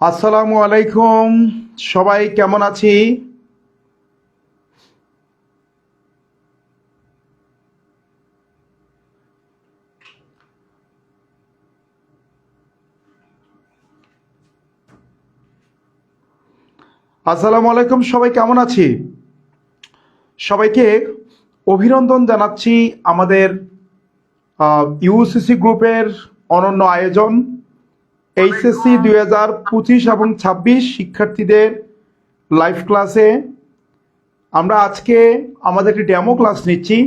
আসসালামু আলাইকুম। সবাই কেমন আছি? আসসালামু আলাইকুম, সবাই কেমন আছি? সবাইকে অভিনন্দন জানাচ্ছি আমাদের ইউসিসি গ্রুপের অনন্য আয়োজন এইচএসসি 2025 এবং 26 শিক্ষার্থীদের লাইভ ক্লাসে। আমরা আজকে আমাদের একটি ডেমো ক্লাস নিচ্ছি।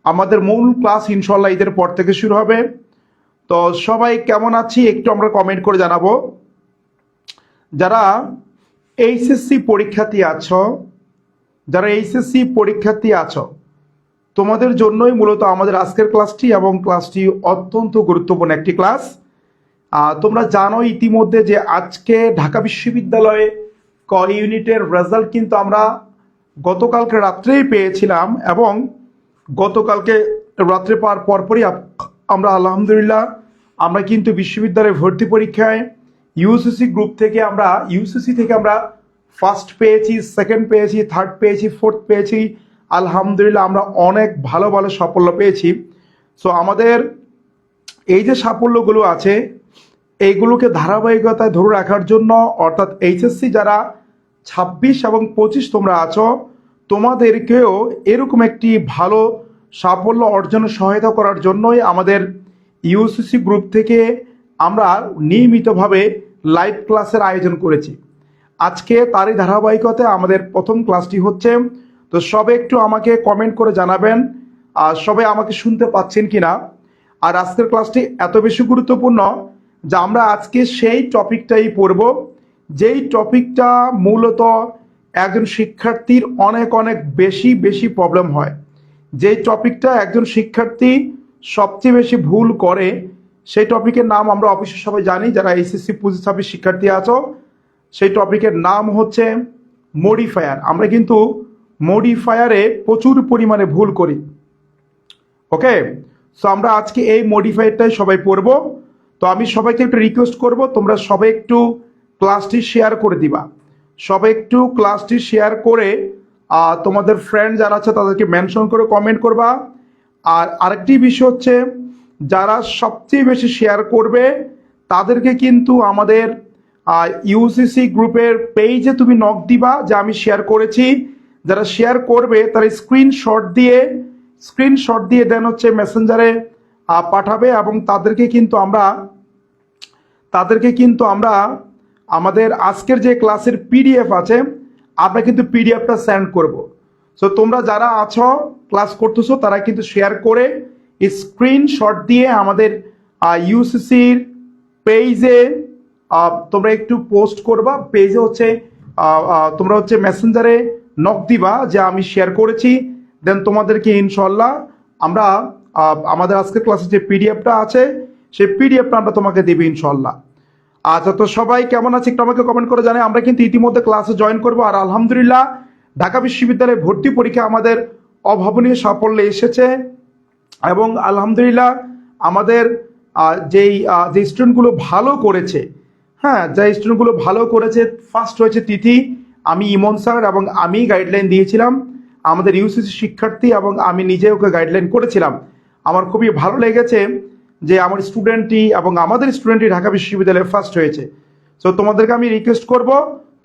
আমাদের মূল ক্লাস ইনশাল্লাহ ঈদের পর থেকে শুরু হবে। তো সবাই কেমন আছি একটু আমরা কমেন্ট করে জানাবো। যারা এইচএসসি পরীক্ষার্থী আছো, তোমাদের জন্যই মূলত আমাদের আজকের ক্লাসটি, এবং ক্লাসটি অত্যন্ত গুরুত্বপূর্ণ একটি ক্লাস। তোমরা জানো ইতিমধ্যে যে আজকে ঢাকা বিশ্ববিদ্যালয়ে ক ইউনিটের রেজাল্ট কিন্তু আমরা গতকালকে রাত্রেই পেয়েছিলাম, এবং গতকালকে রাত্রে পাওয়ার পরপরই আমরা আলহামদুলিল্লাহ আমরা কিন্তু বিশ্ববিদ্যালয়ে ভর্তি পরীক্ষায় ইউসিসি থেকে আমরা ফার্স্ট পেয়েছি, সেকেন্ড পেয়েছি, থার্ড পেয়েছি, ফোর্থ পেয়েছি। আলহামদুলিল্লাহ আমরা অনেক ভালো ভালো সাফল্য পেয়েছি। সো আমাদের এই যে সাফল্যগুলো আছে এইগুলোকে ধারাবাহিকতায় ধরে রাখার জন্য, অর্থাৎ এইচএসসি যারা 26 এবং 25 তোমরা আছো, তোমাদেরকেও এরকম একটি ভালো সাফল্য অর্জনে সহায়তা করার জন্যই আমাদের ইউসিসি গ্রুপ থেকে আমরা নিয়মিতভাবে লাইভ ক্লাসের আয়োজন করেছি। আজকে তারই ধারাবাহিকতায় আমাদের প্রথম ক্লাসটি হচ্ছে। তো সবে একটু আমাকে কমেন্ট করে জানাবেন সবাই আমাকে শুনতে পাচ্ছেন কিনা। আর আজকের ক্লাসটি এত বেশি গুরুত্বপূর্ণ যে আমরা আজকে সেই টপিকটাই পড়ব, যেই টপিকটা মূলত একজন শিক্ষার্থীর অনেক অনেক বেশি প্রবলেম হয়, যেই টপিকটা একজন শিক্ষার্থী সবচেয়ে বেশি ভুল করে। সেই টপিকের নাম আমরা অবশ্যই সবাই জানি, যারা এইচএসসি 25-26 শিক্ষার্থী আছো। সেই টপিকের নাম হচ্ছে মডিফায়ার। আমরা কিন্তু মডিফায়ারে প্রচুর পরিমাণে ভুল করি। ওকে, সো আমরা আজকে এই মডিফায়ারটাই সবাই পড়ব। তো আমি সবাইকে একটু রিকোয়েস্ট করব, তোমরা সবাই একটু ক্লাসটি শেয়ার করে দিবা। সবাই একটু ক্লাসটি শেয়ার করে তোমাদের ফ্রেন্ড যারা আছে তাদেরকে মেনশন করে কমেন্ট করবা। আর আরেকটি বিষয় হচ্ছে, যারা সবচেয়ে বেশি শেয়ার করবে তাদেরকে কিন্তু আমাদের ইউসিসি গ্রুপের পেজে তুমি নক দিবা যে আমি শেয়ার করেছি। যারা শেয়ার করবে তারা স্ক্রিনশট দিয়ে দেন হচ্ছে মেসেঞ্জারে পাঠাবে, এবং তাদেরকে কিন্তু আমরা আমাদের আজকের যে ক্লাসের পিডিএফ আছে আমরা কিন্তু পিডিএফটা সেন্ড করব। সো তোমরা যারা আছো ক্লাস করতেছো তারা কিন্তু শেয়ার করে স্ক্রিনশট দিয়ে আমাদের ইউসিসির পেজে তোমরা একটু পোস্ট করবা। পেজে হচ্ছে তোমরা হচ্ছে মেসেঞ্জারে নক দিবা যে আমি শেয়ার করেছি। দেন তোমাদেরকে ইনশাল্লাহ আমরা আমাদের আজকের ক্লাসে যে পিডিএফটা আছে সেই পিডিএফটা আমরা তোমাকে দেবো ইনশাল্লাহ। আচ্ছা, তো সবাই কেমন আছে একটু আমাকে কমেন্ট করে জানাই। আমরা কিন্তু ইতিমধ্যে ক্লাসে জয়েন করব। আর আলহামদুলিল্লাহ ঢাকা বিশ্ববিদ্যালয়ে ভর্তি পরীক্ষা আমাদের অভাবনীয় সাফল্য এসেছে, এবং আলহামদুলিল্লাহ আমাদের যে স্টুডেন্টগুলো ভালো করেছে, যে স্টুডেন্টগুলো ভালো করেছে, ফার্স্ট হয়েছে তিথি, আমি ইমন স্যার, এবং আমি গাইডলাইন দিয়েছিলাম আমাদের ইউসিসি শিক্ষার্থী, এবং আমি নিজে ওকে গাইডলাইন করেছিলাম। আমার খুবই ভালো লেগেছে যে আমার স্টুডেন্টই এবং আমাদের স্টুডেন্টই ঢাকা বিশ্ববিদ্যালয়ে ফার্স্ট হয়েছে। সো তোমাদেরকে আমি রিকোয়েস্ট করব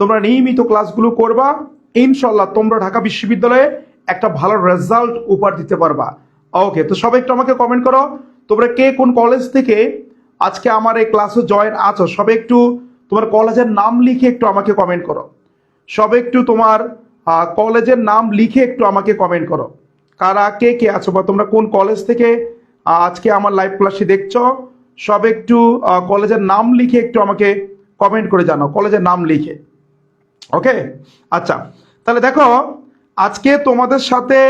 তোমরা নিয়মিত ক্লাসগুলো করবা। ইনশাল্লাহ তোমরা ঢাকা বিশ্ববিদ্যালয়ে একটা ভালো রেজাল্ট উপহার দিতে পারবা। ওকে, তো সবাই একটু আমাকে কমেন্ট করো তোমরা কে কোন কলেজ থেকে আজকে আমার এই ক্লাসে জয়েন আছো। সবাই একটু তোমার কলেজের নাম লিখে একটু আমাকে কমেন্ট করো। সবাই একটু তোমার কলেজের নাম লিখে একটু আমাকে কমেন্ট করো, কারা কে আছো বা তোমরা কোন কলেজ থেকে আজকে আমার লাইভ ক্লাসটি দেখছো। সব একটু কলেজের নাম লিখে একটু আমাকে কমেন্ট করে জানাও, কলেজের নাম লিখে। ওকে, আচ্ছা, তাহলে দেখো আজকে তোমাদের সাথে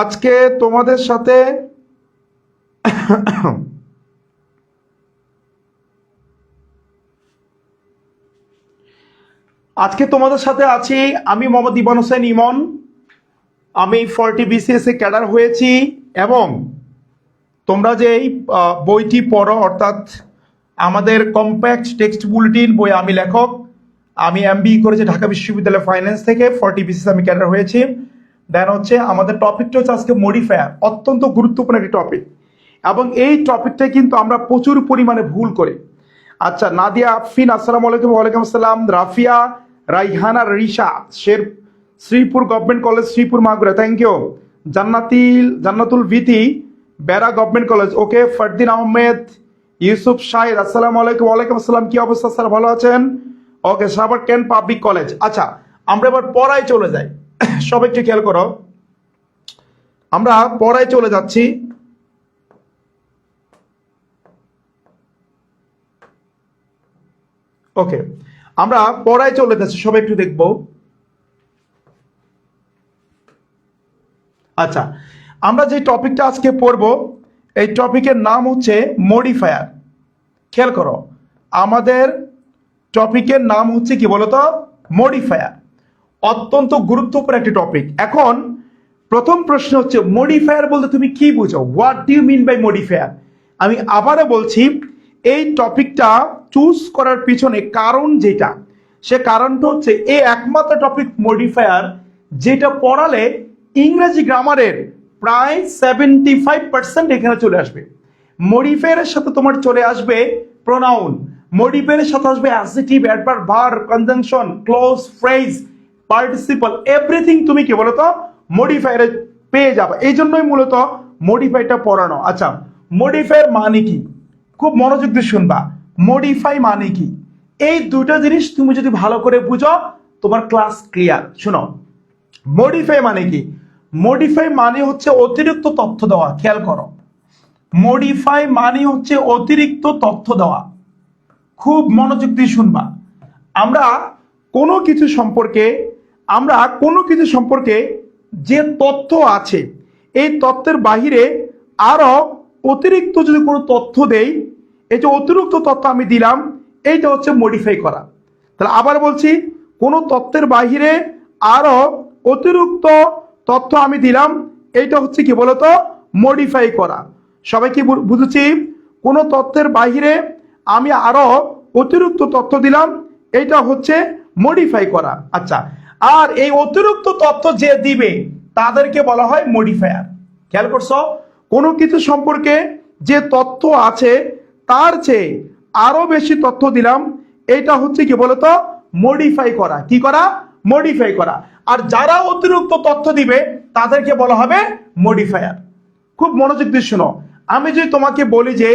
আজকে তোমাদের সাথে আছি আমি মোহাম্মদ ইবান হোসেন ইমন। আমি 40 BCS এ ক্যাডার হয়েছি, এবং তোমরা যে এই বইটি পড়ো, অর্থাৎ আমাদের কম্প্যাক্ট টেক্সট বুলেটিন বই আমি লেখক, আমি এমবিই করেছি ঢাকা বিশ্ববিদ্যালয় ফাইন্যান্স থেকে, 40 বিসিএস আমি ক্যাডার হয়েছি। দেন হচ্ছে আমাদের টপিকটা হচ্ছে আজকে মডিফায়ার, অত্যন্ত গুরুত্বপূর্ণ একটি টপিক, এবং এই টপিকটা কিন্তু আমরা প্রচুর পরিমাণে ভুল করি। আচ্ছা, নাদিয়া আফরিন আসসালামু আলাইকুম। ওয়ালাইকুম আসসালাম। Rafia, Raihana, Risha Sher, Sreepur government college, Sreepur Magura, thank you. Jannatul Bhiti, Bera government college, okay. Fardin Ahmed, Yusuf Shahid আসসালামু আলাইকুম। ওয়ালাইকুম আসসালাম, কি অবস্থা স্যার, ভালো আছেন? ওকে। সাভার কেন পাবলিক কলেজ। আচ্ছা, আমরা এবার পড়ায় চলে যাই। সব একটু খেয়াল করো, আমরা পড়ায় চলে যাচ্ছি। ওকে, আমরা পড়ায় চলে যাচ্ছি, সবাই একটু দেখবো। আচ্ছা, আমরা যে টপিকটা আজকে পড়ব, এই টপিকের নাম হচ্ছে মডিফায়ার। খেয়াল করো, আমাদের টপিকের নাম হচ্ছে কি বলতো, মডিফায়ার। অত্যন্ত গুরুত্বপূর্ণ একটি টপিক। এখন প্রথম প্রশ্ন হচ্ছে, মডিফায়ার বলতে তুমি কি বুঝো? What do you mean by modifier? আমি আবারও বলছি, এই টপিকটা চুজ করার পিছনে কারণ যেটা, সে কারণটা হচ্ছে এই একমাত্র টপিক মডিফায়ার, যেটা পড়ালে ইংরেজি গ্রামারের প্রায় 75% এখানে চলে আসবে। মডিফায়ারের সাথে তোমার চলে আসবে প্রোনাউন, মডিফায়ারের সাথে আসবে adjective, adverb, verb, conjunction, close, phrase, participle, everything তুমি কি বলতো মডিফায়ারে পেয়ে যাবে। এই জন্যই মূলত মডিফাইটা পড়ানো। আচ্ছা, মডিফায়ার মানে কি? খুব মনোযোগ দিয়ে শুনবা। মডিফাই মানে কি? এই দুটো জিনিস তুমি যদি ভালো করে বুঝো, তোমার ক্লাস ক্লিয়ার। শোনো, মডিফাই মানে কি? মডিফাই মানে হচ্ছে অতিরিক্ত তথ্য দেওয়া। খেয়াল করো, মডিফাই মানে হচ্ছে অতিরিক্ত তথ্য দেওয়া। খুব মনোযোগ দিয়ে শুনবা। আমরা কোনো কিছু সম্পর্কে যে তথ্য আছে, এই তথ্যের বাহিরে আরো অতিরিক্ত যদি কোনো তথ্য দেই, এই যে অতিরিক্ত তথ্য আমি দিলাম, এইটা হচ্ছে মডিফাই করা। তাহলে আবার বলছি, কোনো তথ্যের বাহিরে আরো অতিরিক্ত তথ্য আমি দিলাম, এইটা হচ্ছে কি বলতো মডিফাই করা। সবাই কি বুঝেছি? কোনো তথ্যের বাহিরে আমি আরো অতিরিক্ত তথ্য দিলাম, এইটা হচ্ছে মডিফাই করা। আচ্ছা, আর এই অতিরিক্ত তথ্য যে দিবে তাদেরকে বলা হয় মডিফায়ার। খেয়াল করছো? কোনো কিছু সম্পর্কে যে তথ্য আছে তার চেয়ে আরো বেশি তথ্য দিলাম, এটা হচ্ছে কি বলতো মডিফাই করা। কি করা? মডিফাই করা। আর যারা অতিরিক্ত তথ্য দিবে তাদেরকে বলা হবে মডিফায়ার। খুব মনোযোগ দিয়ে শোনো, আমি যদি তোমাকে বলি যে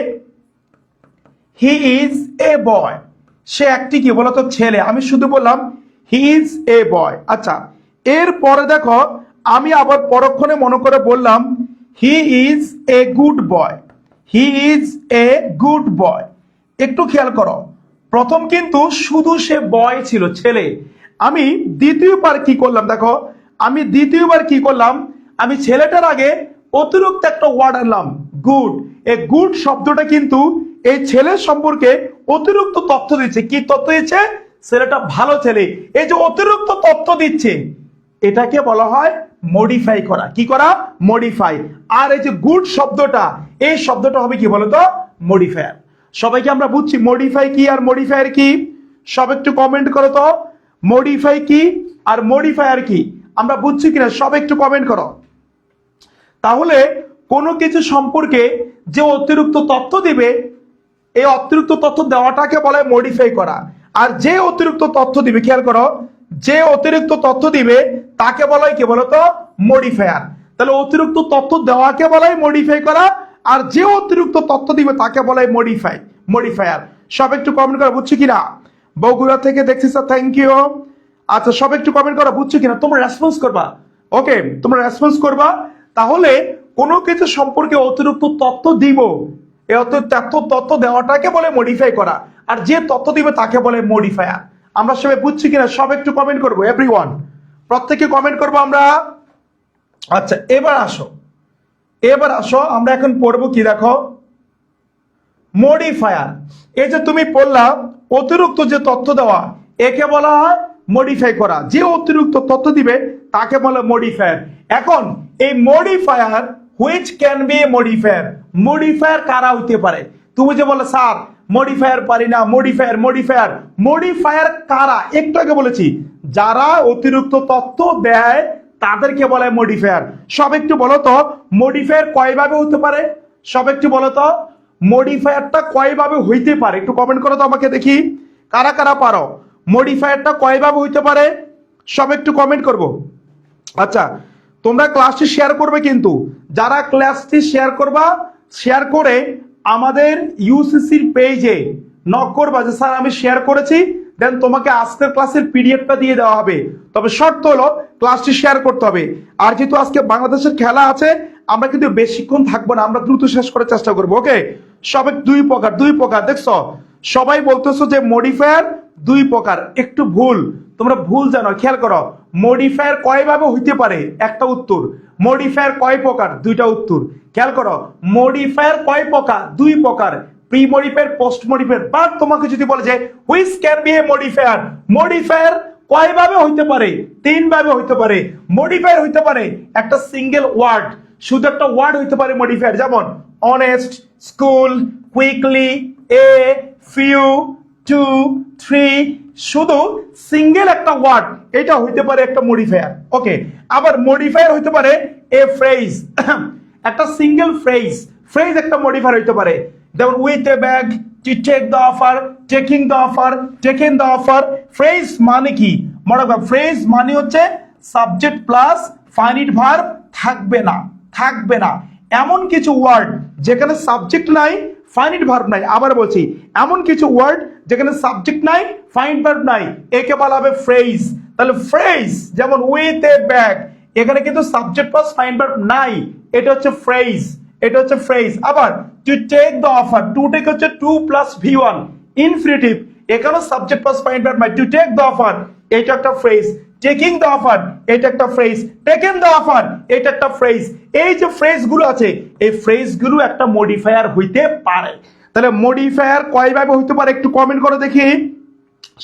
হি ইজ এ বয়, সে একটি কি বলতো ছেলে, আমি শুধু বললাম হি ইজ এ বয়। আচ্ছা, এর পরে দেখো, আমি আবার পরক্ষণে মনে করে বললাম হি is a good boy, he is a good boy. একটু খেয়াল করো, প্রথম কিন্তু শুধু সে বয় ছিল, ছেলে। আমি দ্বিতীয়বার কি করলাম দেখো, আমি ছেলেটার আগে অতিরিক্ত একটা ওয়ার্ড আনলাম, গুড। এই গুড শব্দটা কিন্তু এই ছেলের সম্পর্কে অতিরিক্ত তথ্য দিচ্ছে। কি তথ্য দিচ্ছে? ছেলেটা ভালো ছেলে। এই যে অতিরিক্ত তথ্য দিচ্ছে, এটাকে বলা হয় মডিফাই করা। কি করা? মডিফাই। আর এই যে গুড শব্দটা, এই শব্দটা হবে কি বলতো মডিফায়ার। সবাইকে আমরা বুঝছি মডিফাই কি আর মডিফায়ার কি? সব একটু কমেন্ট করো তো, মডিফাই কি আর মডিফায়ার কি আমরা বুঝছি কিনা, সব একটু কমেন্ট করো। তাহলে কোনো কিছু সম্পর্কে যে অতিরিক্ত তথ্য দিবে, এই অতিরিক্ত তথ্য দেওয়াটাকে বলে মডিফাই করা। আর যে অতিরিক্ত তথ্য দিবে, খেয়াল করো, যে অতিরিক্ত তথ্য দিবে তাকে বলা হয় কি বলতো মডিফায়ার। তাহলে অতিরিক্ত তথ্য দেওয়াকে বলা হয় মডিফাই করা, আর যে অতিরিক্ত তথ্য দিবে তাকে বলা হয় মডিফায়ার। সব একটু কমেন্ট করো, বুঝছি কিনা? বগুড়া থেকে দেখছি স্যার, থ্যাংক ইউ। আচ্ছা, সব একটু কমেন্ট করো, বুঝছো কিনা? তোমরা রেসপন্স করবা। ওকে, তোমরা রেসপন্স করবা। তাহলে কোনো কিছু সম্পর্কে অতিরিক্ত তথ্য দিব, এই অতিরিক্ত তথ্য দেওয়াটাকে বলে মডিফাই করা, আর যে তথ্য দিবে তাকে বলে মডিফায়ার। আমরা সবাই বুঝছি কিনা? সব একটু কমেন্ট করবো, এভরিওয়ান, প্রত্যেকে কমেন্ট করবো আমরা। আচ্ছা, এবার আসো, আমরা এখন পড়বো কি দেখো, মডিফায়ার। এই যে তুমি পড়লা অতিরিক্ত যে তথ্য দেওয়া, একে বলা হয় মডিফাই করা। যে অতিরিক্ত তথ্য দিবে তাকে বলে মডিফায়ার। এখন এই modifier which can be a modifier, modifier কারা হইতে পারে? তুমি যে বলে স্যার মডিফায়ার পারি না, মডিফায়ার মডিফায়ার মডিফায়ার কারা? একটু আগে বলেছি, যারা অতিরিক্ত তথ্য দেয় তাদেরকে বলে মডিফায়ার। সব একটু বলো তো মডিফায়ার কয়ভাবে হতে পারে? সব একটু বলো তো মডিফায়ারটা কয়ভাবে হইতে পারে? একটু কমেন্ট করো তো আমাকে দেখি, কারা কারা পারো। মডিফায়ারটা কয়ভাবে হইতে পারে সব একটু কমেন্ট করবো। আচ্ছা, তোমরা ক্লাসটি শেয়ার করবে, কিন্তু যারা ক্লাসটি শেয়ার করবা, শেয়ার করে আমাদের ইউসিসির পেজে নক করবা যে স্যার আমি শেয়ার করেছি, দেন তোমাকে আজকের ক্লাসের পিডিএফটা দিয়ে দেওয়া হবে। তবে শর্ত হলো ক্লাসটি শেয়ার করতে হবে। আর যেহেতু আজকে বাংলাদেশের খেলা আছে, আমরা কিন্তু বেশিক্ষণ থাকবো না, আমরা দ্রুত শেষ করার চেষ্টা করবো। ওকে, সবে দুই প্রকার দেখছো, সবাই বলতেছো যে মডিফায়ার দুই প্রকার, একটু ভুল, তোমরা ভুল জানো, খেয়াল করো। মডিফায়ার কয়ভাবে হইতে পারে? একটা উত্তর। মডিফায়ার কয় প্রকার? দুইটা উত্তর। খেয়াল করো, মডিফায়ার কয় প্রকার? দুই প্রকার, pre modifier, post modifier. But তোমাকে যদি বলে যে which can be a modifier, modifier কয়ভাবে হইতে পারে? তিন ভাবে হইতে পারে। মডিফায়ার হইতে পারে একটা সিঙ্গেল ওয়ার্ড, শুধু একটা ওয়ার্ড হইতে পারে মডিফায়ার, যেমন অনেস্ট, স্কুল, কুইকলি, এ, ফিউ, টু, থ্রি, শুধু সিঙ্গেল একটা ওয়ার্ড, এটা হইতে পারে একটা মডিফায়ার। ওকে, আবার মডিফায়ার হইতে পারে এ ফ্রেজ, একটা সিঙ্গেল ফ্রেজ, ফ্রেজ একটা মডিফায়ার হইতে পারে, যেমন with a bag, to take the offer, taking the offer, taken the offer. Phrase মানে কি? মনে রাখবা, ফ্রেজ মানে হচ্ছে সাবজেক্ট প্লাস ফাইনিট ভার্ব থাকবে না, থাকবে না। এমন কিছু ওয়ার্ড যেখানে সাবজেক্ট নাই, ফাইনিট ভার্ব নাই। আবার বলছি, এমন কিছু ওয়ার্ড যেখানে সাবজেক্ট নাই, ফাইনিট ভার্ব নাই, একে বলা হবে ফ্রেজ। তাহলে ফ্রেজ যেমন উইথ এ ব্যাগ, এখানে কিন্তু সাবজেক্ট প্লাস ফাইনিট ভার্ব নাই, এটা হচ্ছে ফ্রেজ, এটা হচ্ছে ফ্রেজ। আবার to take the offer, to take হচ্ছে টু প্লাস ভি1, ইনফিনিটিভ, এখানেও সাবজেক্ট প্লাস ফাইনিট ভার্ব নাই, টু টেক দ্য অফার, এটা একটা ফ্রেজ। টেকিং দ্য অফার, এটা একটা ফ্রেজ। টেকেন দ্য অফার, এটা একটা ফ্রেজ। এই যে ফ্রেজগুলো আছে, এই ফ্রেজগুলো একটা মডিফায়ার হইতে পারে। তাহলে মডিফায়ার কয়ভাবে হইতে পারে একটু কমেন্ট করে দেখি,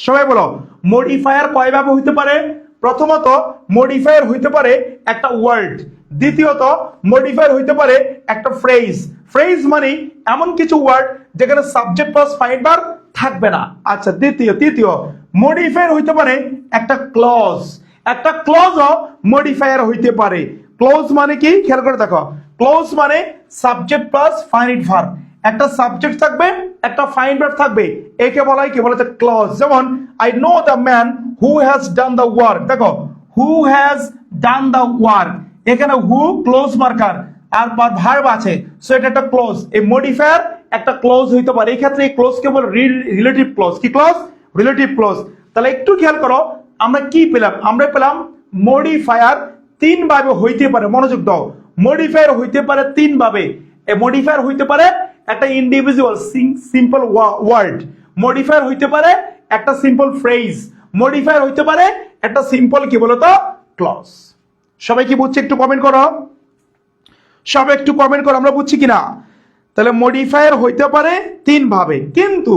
সবাই বলো মডিফায়ার কয়ভাবে হইতে পারে। প্রথমত মডিফায়ার হইতে পারে একটা ওয়ার্ড, দ্বিতীয়ত মডিফায়ার হইতে পারে একটা ফ্রেজ। ফ্রেজ মানে এমন কিছু ওয়ার্ড যেখানে সাবজেক্ট প্লাস ফাইনিট ভার্ব থাকবে না। আচ্ছা, তৃতীয় মডিফায়ার হইতে পারে একটা ক্লজ, একটা ক্লজও মডিফায়ার হইতে পারে। ক্লজ মানে কি? খেয়াল করে দেখো, ক্লজ মানে সাবজেক্ট প্লাস ফাইনিট ভার্ব, একটা সাবজেক্ট থাকবে, একটা ফাইনিট ভার্ব থাকবে, একে বলা হয় কি? বলা হচ্ছে ক্লজ। যেমন I know the man who has done the work, দেখো who has done the work, এখানে হু ক্লোজ মার্কার আর ভার্ব আছে, সো এটা একটা ক্লোজ। এই মডিফায়ার একটা ক্লোজ হইতে পারে, এই ক্ষেত্রে এই ক্লোজ কেবল রিলেটিভ ক্লোজ। কি ক্লোজ? Relative close. তাহলে একটু খেয়াল করো, আমরা কি পেলাম? আমরা পেলাম মডিফায়ার তিন ভাবে হইতে পারে। মনোযোগ দাও, মডিফায়ার হইতে পারে তিন ভাবে। এই মডিফায়ার হইতে পারে একটা ইন্ডিভিজুয়াল সিম্পল ওয়ার্ড, মডিফায়ার হইতে পারে একটা সিম্পল ফ্রেজ, মডিফায়ার হইতে পারে একটা সিম্পল কি বলতো ক্লজ। সবাই কি বুঝছে? একটু কমেন্ট করো, সবাই একটু কমেন্ট করো, আমরা বুঝছি কিনা। তাহলে মডিফায়ার হইতে পারে তিন ভাবে, কিন্তু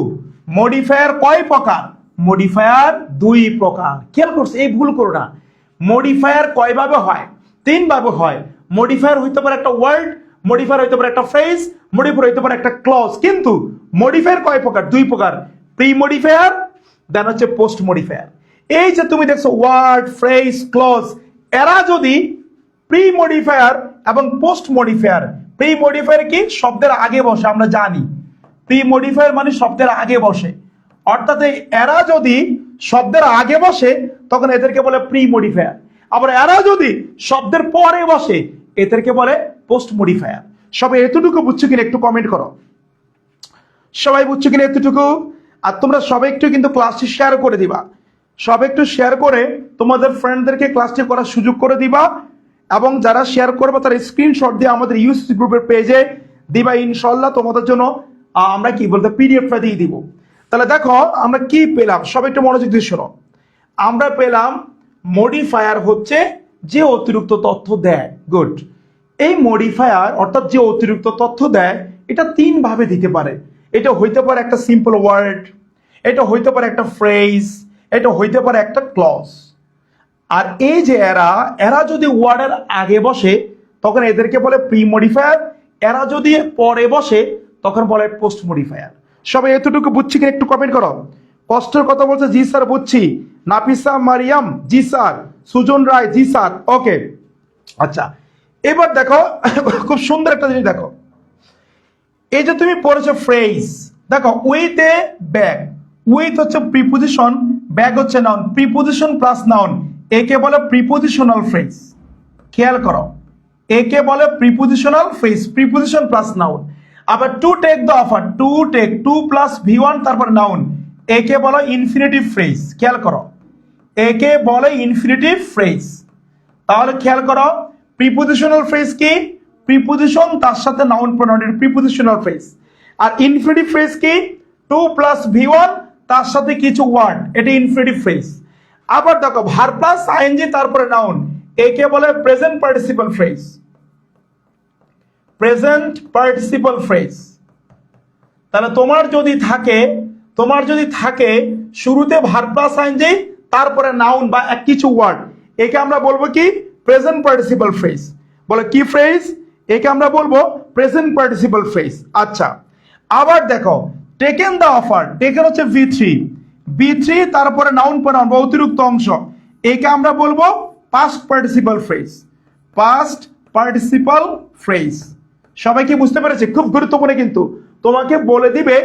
মডিফায়ার কয় প্রকার? মডিফায়ার দুই প্রকার। খেয়াল করছে, এই ভুল করো না। মডিফায়ার কয় ভাবে হয়? তিন ভাবে হয়। মডিফায়ার হইতে পারে একটা ওয়ার্ড, মডিফায়ার হইতে পারে একটা ফ্রেজ, মডিফায়ার হইতে পারে একটা ক্লজ। কিন্তু মডিফায়ার কয় প্রকার? দুই প্রকার, প্রি মডিফায়ার দেন হচ্ছে পোস্ট মডিফায়ার। এই যে তুমি দেখছো ওয়ার্ড, ফ্রেজ, ক্লজ, এরা যদি প্রি মডিফায়ার এবং পোস্ট মডিফায়ার, প্রি মডিফায়ার কি? শব্দের আগে বসে, আমরা জানি প্রি মডিফায়ার মানে শব্দের আগে বসে, অর্থাৎ এরা যদি শব্দের আগে বসে তখন এদেরকে বলে প্রি মডিফায়ার। আবার এরা যদি শব্দের পরে বসে এদেরকে বলে পোস্ট মডিফায়ার। সবাই এতটুকু বুঝছো কিনা একটু কমেন্ট করো, সবাই বুঝছো কিনা এতটুকু। আর তোমরা সবাই একটু কিন্তু ক্লাসটি শেয়ার করে দিবা, সবাই একটু শেয়ার করে তোমাদের ফ্রেন্ডদেরকে ক্লাসটি করার সুযোগ করে দিবা, এবং যারা শেয়ার করবে তারা স্ক্রিনশট দিয়ে আমাদের ইউসিসি গ্রুপের পেজে দিবা। ইনশাল্লাহ তোমাদের জন্য আমরা কি বলতে পিডিএফটা দিয়ে দিব। তাহলে দেখো আমরা কি পেলাম, সবাই একটু মনোযোগ দিয়ে শোনো। আমরা পেলাম মডিফায়ার হচ্ছে যে অতিরিক্ত তথ্য দেয়। গুড। এই মডিফায়ার অর্থাৎ যে অতিরিক্ত তথ্য দেয়, এটা তিন ভাবে দিতে পারে। এটা হইতে পারে একটা সিম্পল ওয়ার্ড, এটা হইতে পারে একটা ফ্রেজ, এটা হইতে পারে একটা ক্লজ। আর এই যে এরা যদি ওয়ার্ডের আগে বসে তখন এদেরকে বলে প্রি মডিফায়ার, এরা যদি পরে বসে তখন বলে পোস্ট মডিফায়ার। সবাই এতটুকু বুঝছি কিনা একটু কমেন্ট করো। কষ্টের কথা বলছে, জি স্যার বুঝছি। নাফিসা মারিয়াম, জি স্যার। সুজন রায়, জি স্যার। ওকে, আচ্ছা এবার দেখো খুব সুন্দর একটা জিনিস দেখো। এই যে তুমি পড়েছো ফ্রেজ, দেখো উইথ এ ব্যাগ, উইথ হচ্ছে প্রিপোজিশন, ব্যাগ হচ্ছে নাউন, প্রিপোজিশন প্লাস নাউন, একে বলে প্রিপোজিশনাল ফ্রেজ। খেয়াল করো, একে বলে prepositional phrase, preposition plus noun. আবার to take the offer, to take, to plus V one তারপর নাউন, একে বলে ইনফিনিটিভ ফ্রেজ। খেয়াল করো, একে বলে ইনফিনিটিভ ফ্রেজ। তাহলে খেয়াল করো, প্রিপোজিশনাল ফ্রেজ কি? প্রিপোজিশন তার সাথে নাউন প্রোনাউন, প্রিপোজিশনাল ফ্রেজ। আর ইনফিনিটিভ ফ্রেজ কি? টু প্লাস ভি1 তার সাথে কিছু ওয়ার্ড, এটা ইনফিনিটিভ ফ্রেজ। আবার দেখো ভার্ব প্লাস আইএনজি তারপরে নাউন, একে বলে present participle phrase, present participle phrase. তাহলে তোমার যদি থাকে শুরুতে ভার্ব প্লাস আইএনজি তারপরে নাউন বা কিছু ওয়ার্ড, একে আমরা বলবো কি? Present participle phrase. বলে কি ফ্রেজ? একে আমরা বলবো প্রেজেন্ট পার্টিসিপল ফ্রেজ। আচ্ছা, আবার দেখো টেকেন দ্য অফার, টেকেন হচ্ছে বি3 তারপরে নাউন প্রোনাউন বা অতিরিক্ত অংশ, একে আমরা বলবো past participle phrase, past participle phrase. সবাই কি বুঝতে পেরেছে? খুব গুরুত্বপূর্ণ কিন্তু। তোমাকে বলে দিবে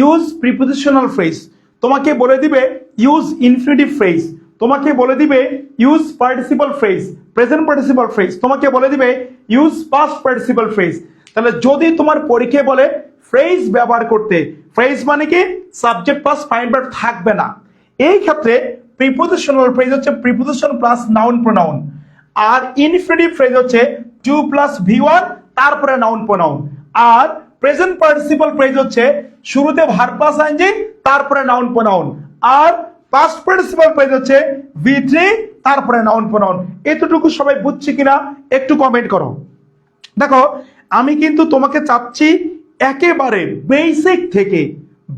ইউজ প্রিপোজিশনাল ফ্রেজ, তোমাকে বলে দিবে ইউজ ইনফিনিটিভ ফ্রেজ, তোমাকে বলে দিবে use participle phrase, present participle phrase, তোমাকে বলে দিবে ইউজ পাস্ট পার্টিসিপল ফ্রেজ। তাহলে যদি তোমার পরীক্ষায় বলে ফ্রেজ ব্যবহার করতে, ফ্রেজ মানে কি? সাবজেক্ট প্লাস ফাইন ভার্ব থাকবে না। এই ক্ষেত্রে প্রিপোজিশনাল ফ্রেজ হচ্ছে প্রিপোজিশন প্লাস নাউন প্রোনাউন, আর ইনফিনিটিভ ফ্রেজ হচ্ছে টু প্লাস ভি1 তারপরে নাউন প্রোনাউন, আর প্রেজেন্ট পার্টিসিপল ফ্রেজ হচ্ছে শুরুতে ভার্ব প্লাস আইএনজি তারপরে নাউন প্রোনাউন, আর পাস্ট পার্টিসিপল ফ্রেজ হচ্ছে ভি3 তারপরে নাউন প্রোনাউন। এতটুকু সবাই বুঝছি কিনা একটু কমেন্ট করো। দেখো আমি কিন্তু তোমাকে চাচ্ছি একেবারে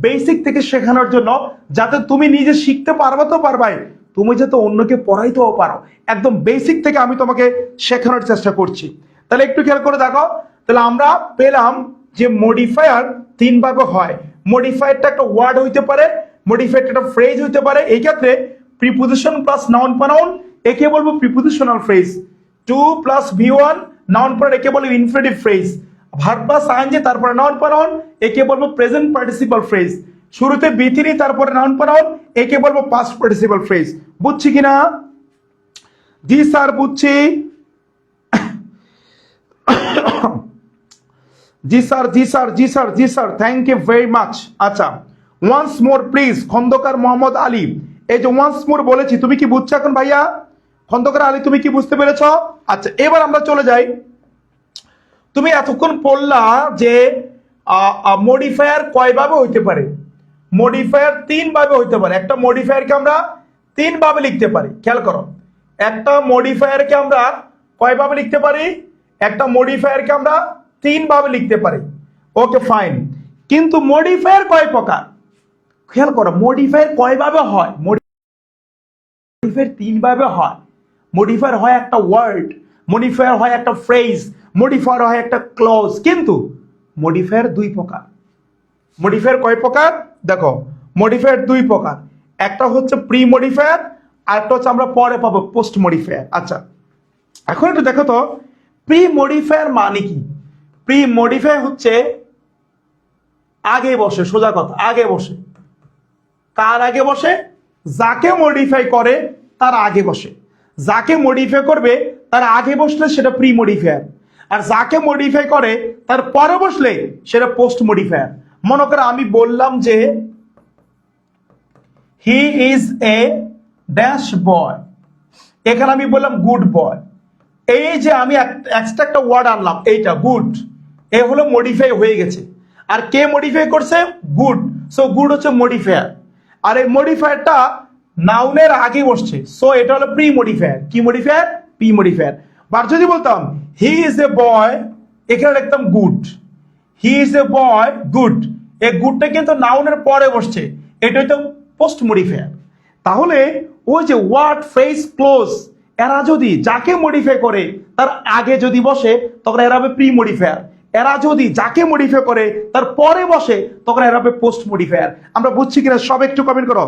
বেসিক থেকে শেখানোর জন্য, যাতে তুমি নিজে শিখতে পারবে তো পারবাই, তুমি যাতে অন্যকে পড়াইতেও পারো। একদম বেসিক থেকে আমি তোমাকে শেখানোর চেষ্টা করছি। তাহলে একটু খেয়াল করে দেখো, তাহলে আমরা পেলাম যে মডিফায়ার তিন ভাবে হয়। মডিফায়ারটা একটা ওয়ার্ড হইতে পারে, মডিফায়ারটা একটা ফ্রেজ হইতে পারে। এই ক্ষেত্রে প্রিপোজিশন প্লাস নাউন প্রোনাউন, একে বলবো প্রিপোজিশনাল ফ্রেজ। টু প্লাস ভি1 নাউন প্রোনাউন, একে বলবো infinitive phrase. Verb plus ING তারপরে নাউন প্রোনাউন, একে বলবো প্রেজেন্ট পার্টিসিপল ফ্রেজ। শুরুতে বি3 তারপরে নাউন প্রোনাউন, একে বলবো পাস্ট পার্টিসিপল ফ্রেজ। বুঝছি কিনা? জি স্যার বুঝছি। জি স্যার, জি স্যার, জি স্যার, জি sir, thank you very much. আচ্ছা, once more please, Khandakar Mohammad Ali. এই যে ওয়ান্স মোর বলেছি, তুমি কি বুঝছো এখন ভাইয়া? খন্দকার আলী তুমি কি বুঝতে পেরেছ? আচ্ছা, এবার আমরা চলে যাই। তুমি এতক্ষণ পড়লা যে মডিফায়ার কয় ভাবে হইতে পারে। মডিফায়ার তিন ভাবে হইতে পারে। একটা মডিফায়ারকে আমরা তিন ভাবে লিখতে পারি। খেয়াল করো, একটা মডিফায়ারকে আমরা কয় ভাবে লিখতে পারি? একটা মডিফায়ারকে আমরা তিন ভাবে লিখতে পারি। ওকে ফাইন, কিন্তু মডিফায়ার কয় প্রকার? খেয়াল করো, মডিফায়ার কয় ভাবে হয়? মডিফায়ার তিন ভাবে হয়। মডিফায়ার হয় একটা ওয়ার্ড, মডিফায়ার হয় একটা ফ্রেজ, মডিফায়ার হয় একটা ক্লজ। কিন্তু মডিফায়ার দুই প্রকার। মডিফায়ার কয় প্রকার? দেখো, মডিফায়ার দুই প্রকার। একটা হচ্ছে প্রি মডিফায়ার, আর একটা হচ্ছে আমরা পরে পাবো পোস্ট মডিফায়ার। আচ্ছা, এখন একটু দেখো তো প্রি মডিফায়ার মানে কি? প্রি মডিফায়ার হচ্ছে আগে বসে, সোজা কথা, আগে বসে। কার আগে বসে? যাকে মডিফাই করে তার আগে বসে। যাকে মডিফাই করবে তার আগে বসলে সেটা প্রি মডিফায়ার, আর যাকে মডিফাই করে তার পরে বসলে সেটা পোস্ট মডিফায়ার। মনে করো আমি বললাম যে হি ইজ এ ড্যাশ বয়, এখানে আমি বললাম গুড বয়। এই যে আমি এক্সট্রা একটা ওয়ার্ড আনলাম, এইটা গুড, এ হলো মডিফাই হয়ে গেছে। আর কে মডিফাই করছে? গুড। সো গুড হচ্ছে মডিফায়ার, আর এই মডিফায়ারটা নাউনের আগে বসছে, সো এটা হলো প্রি মডিফায়ার। কি মডিফায়ার? Pre modifier. বা যদি বলতাম হি ইজ এ বয়, এখানে লিখতাম good, he is A boy good, এই গুডটা কিন্তু নাউনের পরে বসছে, এটা হয়তো পোস্ট মডিফায়ার। তাহলে ওই যে ওয়ার্ড, ফ্রেজ, ক্লোজ, এরা যদি যাকে মডিফাই করে তার আগে যদি বসে তখন এরা হবে প্রি মডিফায়ার। এরা যদি যাকে মডিফাই করে তার পরে বসে তখন এরা হবে পোস্ট মডিফায়ার। আমরা বুঝছি কিনা সব একটু কমেন্ট করো।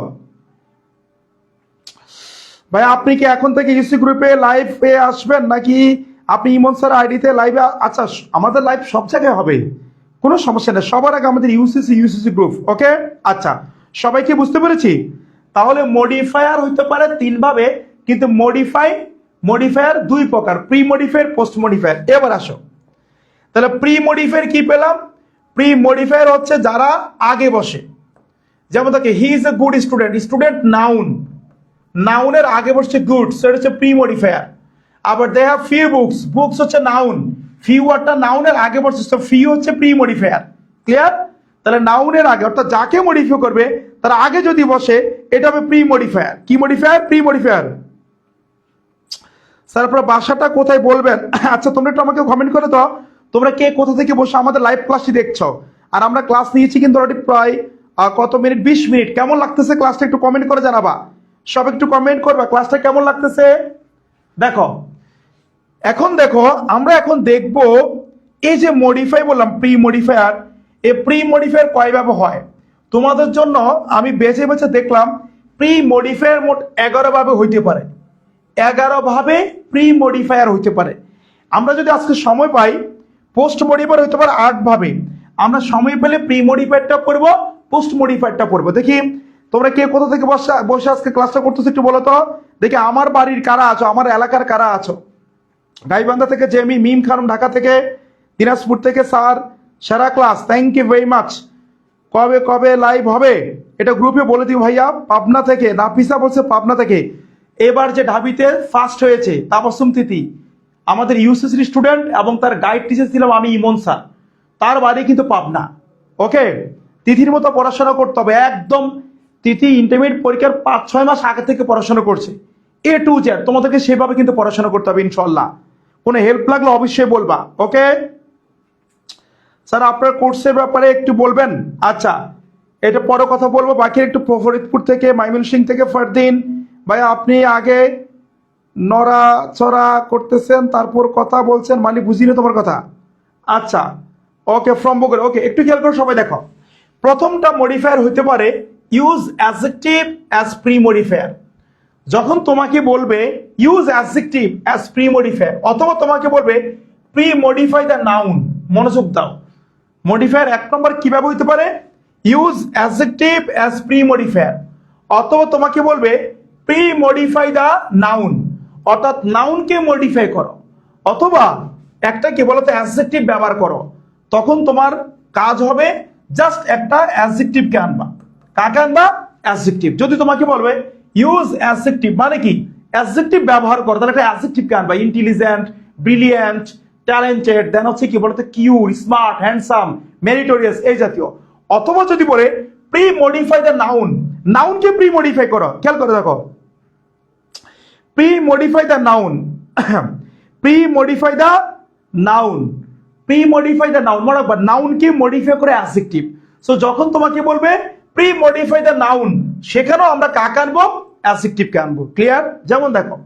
ভাই আপনি কি এখন থেকে ইউসি গ্রুপে লাইভে আসবেন নাকি আপনি ইমন স্যার আইডিতে লাইভে? আচ্ছা আমাদের লাইভ সব জায়গায় হবে, কোনো সমস্যা নেই। সবার আগে আমাদের ইউসিসি গ্রুপ। ওকে আচ্ছা, সবাইকে বুঝতে পেরেছি। তাহলে মডিফায়ার হইতে পারে তিন ভাবে, কিন্তু মডিফায়ার দুই প্রকার, প্রি মডিফায়ার, পোস্ট মডিফায়ার। এবার আসো, তাহলে প্রি মডিফায়ার কি পেলাম? প্রি মডিফায়ার হচ্ছে যারা আগে বসে। যেমন দেখে হি is a good student, student নাউনের আগে বসছে গুড, সেটা হচ্ছে প্রি মডিফায়ার। আবার দে হ্যাভ ফিউ বুকস হচ্ছে নাউন, ফিউ একটা নাউনের আগে বসছে, তো ফিউ হচ্ছে প্রি মডিফায়ার। ক্লিয়ার? তাহলে নাউনের আগে অর্থাৎ যাকে মডিফাই করবে তার আগে যদি বসে এটা হবে প্রি মডিফায়ার। কি মডিফায়ার? Pre modifier. স্যার আপনার বাসাটা কোথায় বলবেন? আচ্ছা তোমরা একটু আমাকে কমেন্ট করে দাও তোমরা কে কোথা থেকে বসে আমাদের লাইভ ক্লাসটি দেখছো। আর আমরা ক্লাস নিয়েছি কিন্তু অলরেডি প্রায় কত মিনিট, 20 মিনিট। কেমন লাগতেছে ক্লাসটা একটু কমেন্ট করে জানাবা। সব একটু কমেন্ট করবা ক্লাসটা কেমন লাগতেছে। দেখো এখন দেখো আমরা এখন দেখব এই যে মডিফাই বললাম প্রি মডিফায়ার, এই প্রি মডিফায়ার কয়ভাবে হয় তোমাদের জন্য আমি বেছে বেছে দেখলাম। প্রি মডিফায়ার মোট 11 ভাবে হইতে পারে, 11 ভাবে প্রি মডিফায়ার হইতে পারে। আমরা যদি আজকে সময় পাই পোস্ট মডিফায়ার হইতে পারে 8 ভাবে। আমরা সময় পেলে প্রি মডিফায়ারটা করব, পোস্ট মডিফায়ারটা করব। দেখি তোমরা কে কোথা থেকে বসে আজকে ক্লাসটা করতেছো একটু বলো তো দেখি। আমার বাড়ির কারা আছো, আমার এলাকার কারা আছো? গাইবান্ধা থেকে জেমি, মিম খানম ঢাকা থেকে, দিনাজপুর থেকে স্যার, সারা class, thank you very much. কবে কবে লাইভ হবে এটা গ্রুপে বলে দিও ভাইয়া। পাবনা থেকে নাফিসা বলছে পাবনা থেকে। এবার যে ঢাবিতে ফার্স্ট হয়েছে তাবাসসুম তিথি, আমাদের ইউসিসির স্টুডেন্ট এবং তার গাইড টিচার ছিলাম আমি ইমন স্যার, তার বাড়ি কিন্তু পাবনা। ওকে, তিথির মতো পড়াশোনা করতে হবে একদম। তিথি ইন্টারমিডিয়েট পরীক্ষার 5-6 মাস আগে থেকে পড়াশোনা করছে, A to Z। তোমাদেরকে সেভাবে কিন্তু পড়াশোনা করতে হবে ইনশাল্লাহ। কোনো হেল্প লাগলে অবশ্যই বলবা। ওকে স্যার আপনার কোর্সের ব্যাপারে একটু বলবেন। আচ্ছা এটা পরে কথা বলবো, বাকি একটু ফরিদপুর থেকে, ময়মনসিং থেকে ফারদিন ভাই আপনি আগে নড়াচড়া করতেছেন তারপর কথা বলছেন, মানে বুঝিনি তোমার কথা। আচ্ছা ওকে, ফ্রম বগুড়া। ওকে একটু খেয়াল করে সবাই দেখো, প্রথমটা মডিফায়ার হতে পারে use adjective as pre modifier. যখন তোমাকে বলবে use adjective as pre modifier, অথবা তোমাকে বলবে প্রি মডিফাই দ্য নাউন। মনোযোগ দাও, মডিফায়ার 1 নম্বর কিভাবে হইতে পারে? Use adjective as pre modifier, অথবা তোমাকে বলবে প্রি মডিফাই দ্য নাউন, অর্থাৎ নাউনকে মডিফাই করো, অথবা একটা কি বলতো অ্যাডজেক্টিভ ব্যবহার করো। তখন তোমার কাজ হবে জাস্ট একটা অ্যাডজেক্টিভকে আনবা। কাকে আনবা? অ্যাডজেক্টিভ। যদি তোমাকে বলবে ইউজ অ্যাডজেক্টিভ মানে কি অ্যাডজেক্টিভ ব্যবহার করো, তাহলে একটা অ্যাডজেক্টিভকে আনবা। ইন্টেলিজেন্ট, ব্রিলিয়েন্ট, ট্যালেন্টেড, দেন হচ্ছে কি বলতো কিউট, স্মার্ট, হ্যান্ডসাম, মেরিটোরিয়াস এই জাতীয়। অথবা যদি বলে প্রি মডিফাই দ্য নাউন, নাউনকে প্রি মডিফাই করো। খেয়াল করে দেখো, pre modify the noun, pre modify the noun, pre modify the noun মানে নাউনকে মডিফাই করে অ্যাডজেক্টিভ। সো যখন তোমাকে বলবে প্রি মডিফাই দ্য নাউন, সেখানেও আমরা কাকে আনবো? অ্যাডজেক্টিভকে আনবো। ক্লিয়ার? যেমন দেখো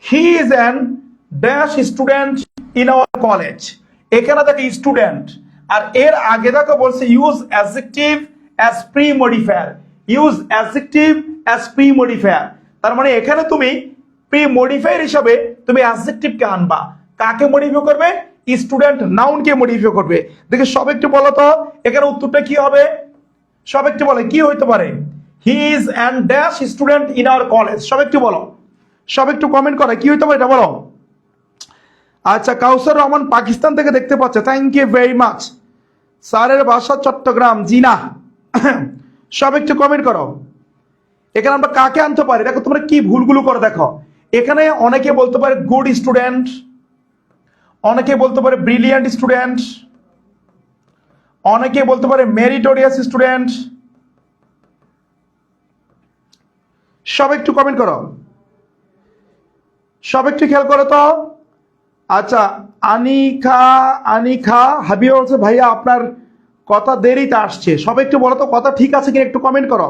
he is an dash student in our college, এখানে দেখো স্টুডেন্ট, আর এর আগে দেখো বলছে use adjective as pre modifier, use adjective as pre modifier. তার মানে এখানে তুমি প্রি মডিফায়ার হিসাবে তুমি অ্যাডজেক্টিভকে আনবা। কাকে মডিফাই করবে? স্টুডেন্ট নাউনকে মডিফাই করবে। দেখে সব একটু বলো তো এখানে উত্তরটা কি হবে? সব একটু বলে কি হইতে পারে? He is an dash student in our college. সব একটু বলো, সব একটু কমেন্ট করে কি হইতে পারে এটা বলো। আচ্ছা কাউসার রহমান পাকিস্তান থেকে দেখতে পাচ্ছে, থ্যাংক ইউ ভেরি মাচ। স্যারের বাসা চট্টগ্রাম, জি না। সব একটু কমেন্ট করো। এখানে আমরা কাকে আনতে পারি? দেখো তোমরা কি ভুলগুলো করো দেখো। এখানে অনেকে বলতে পারে গুড স্টুডেন্ট, অনেকে বলতে পারে ব্রিলিয়ান্ট স্টুডেন্ট, অনেকে বলতে পারে মেরিটোরিয়াস স্টুডেন্ট। সব একটু কমেন্ট করো, সব একটু খেয়াল করো তো। আচ্ছা আনিখা হাবিব বলছে ভাইয়া আপনার কথা দেরিতে আসছে। সব একটু বলো তো কথা ঠিক আছে কিনা একটু কমেন্ট করো।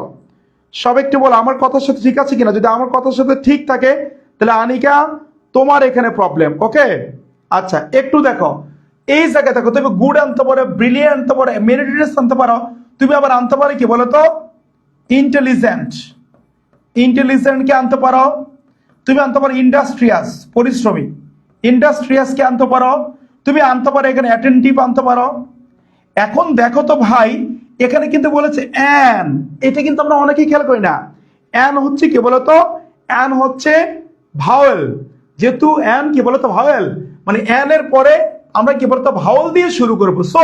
সব একটু বলো আমার কথার সাথে ঠিক আছে কিনা। যদি আমার কথার সাথে ঠিক থাকে তাহলে আনিকা তোমার এখানে প্রবলেম। ওকে আচ্ছা একটু দেখো এই জায়গায় দেখো, তুমি গুড আনতে পারো, ব্রিলিয়েন্ট আনতে পারো, মেরিটোরিয়াস আনতে পারো, তুমি আবার আনতে পারো কি বলতো ইন্টেলিজেন্ট, ইন্টেলিজেন্টকে আনতে পারো, তুমি আনতে পারো ইন্ডাস্ট্রিয়াস, পরিশ্রমী, ইন্ডাস্ট্রিয়াসকে আনতে পারো, তুমি আনতে পারো এখানে অ্যাটেন্টিভ আনতে পারো। এখন দেখো তো ভাই, এখানে কিন্তু বলেছে অ্যান, এটা কিন্তু আমরা অনেকেই খেয়াল করি না। অ্যান হচ্ছে কি বলতো, অ্যান হচ্ছে ভাওয়েল, যেহেতু অ্যান কি বলতো ভাওয়েল, মানে অ্যান এর পরে আমরা কি বলতো ভাওয়েল দিয়ে শুরু করবো। সো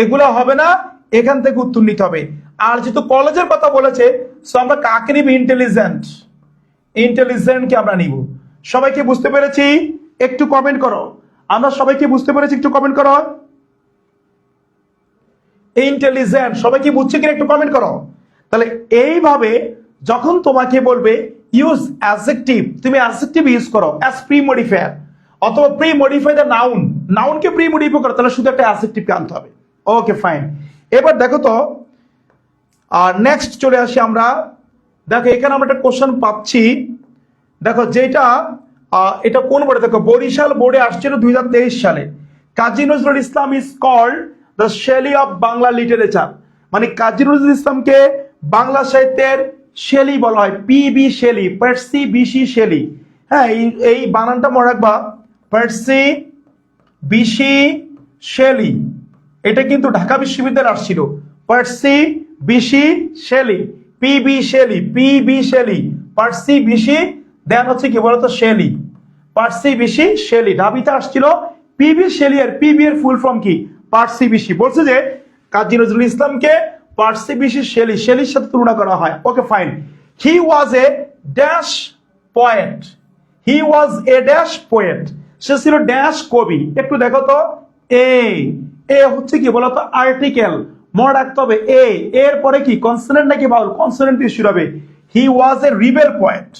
এগুলো হবে না, এখান থেকে উত্তর নিতে হবে। আর যেহেতু কলেজের কথা বলেছে, সো আমরা কাকে নিব, ইন্টেলিজেন্ট, ইন্টেলিজেন্টকে আমরা নিব। সবাইকে বুঝতে পেরেছি? একটু কমেন্ট করো, আমরা সবাইকে বুঝতে পেরেছি, একটু কমেন্ট করো। ইন্টেলিজেন্ট সবাই কি বুঝছে কিনা একটু কমেন্ট করো। তাহলে এইভাবে যখন তোমাকে বলবে ইউজ অ্যাডজেক্টিভ, তুমি অ্যাডজেক্টিভ ইউজ করো অ্যাজ প্রি মডিফায়ার অথবা প্রি মডিফাই দ্য নাউন, নাউনকে প্রি মডিফাই করো, তাহলে শুধু একটা অ্যাডজেক্টিভকে আনতে হবে। Okay fine. এবার দেখো তো নেক্সট চলে আসি আমরা। দেখো এখানে আমরা একটা কোশ্চেন পাচ্ছি, দেখো যেটা এটা কোন বোর্ডে, দেখো বরিশাল বোর্ডে আসছিল 2023 সালে। Kazi Nazrul Islam is called the Shelley of Bangla literature, মানে কাজী নজরুল ইসলামকে বাংলা সাহিত্যের শেলি বলা হয়, P B Shelley, Percy Bysshe Shelley. হ্যাঁ, এই বানানটা মনে রাখবা, পার্সি বিশি শেলি। এটা কিন্তু ঢাকা বিশ্ববিদ্যালয়ে আসছিল, Percy Bysshe Shelley, P B Shelley, P B Shelley, Percy Bysshe, then হচ্ছে কি বলতো শেলি, পার্সি বিশি শেলি। ঢাবিতে আসছিল পিবি শেলি, আর পিবি এর ফুল ফর্ম কি, পার্সি বিশি। বলছে যে কাজী নজরুল ইসলামকে পার্সি বিশি শেলি, শেলির সাথে তুলনা করা হয়। Okay fine. He was a dash poet, he was a dash poet, সে ছিল ড্যাশ কবি। একটু দেখো তো, এ হচ্ছে কি বলতো আর্টিকেল, মনে রাখতে হবে এর পরে কি কনসোনেন্ট নাকি বাউল, কনসোনেন্ট দিয়ে শুরু হবে। হি was a rebel poet,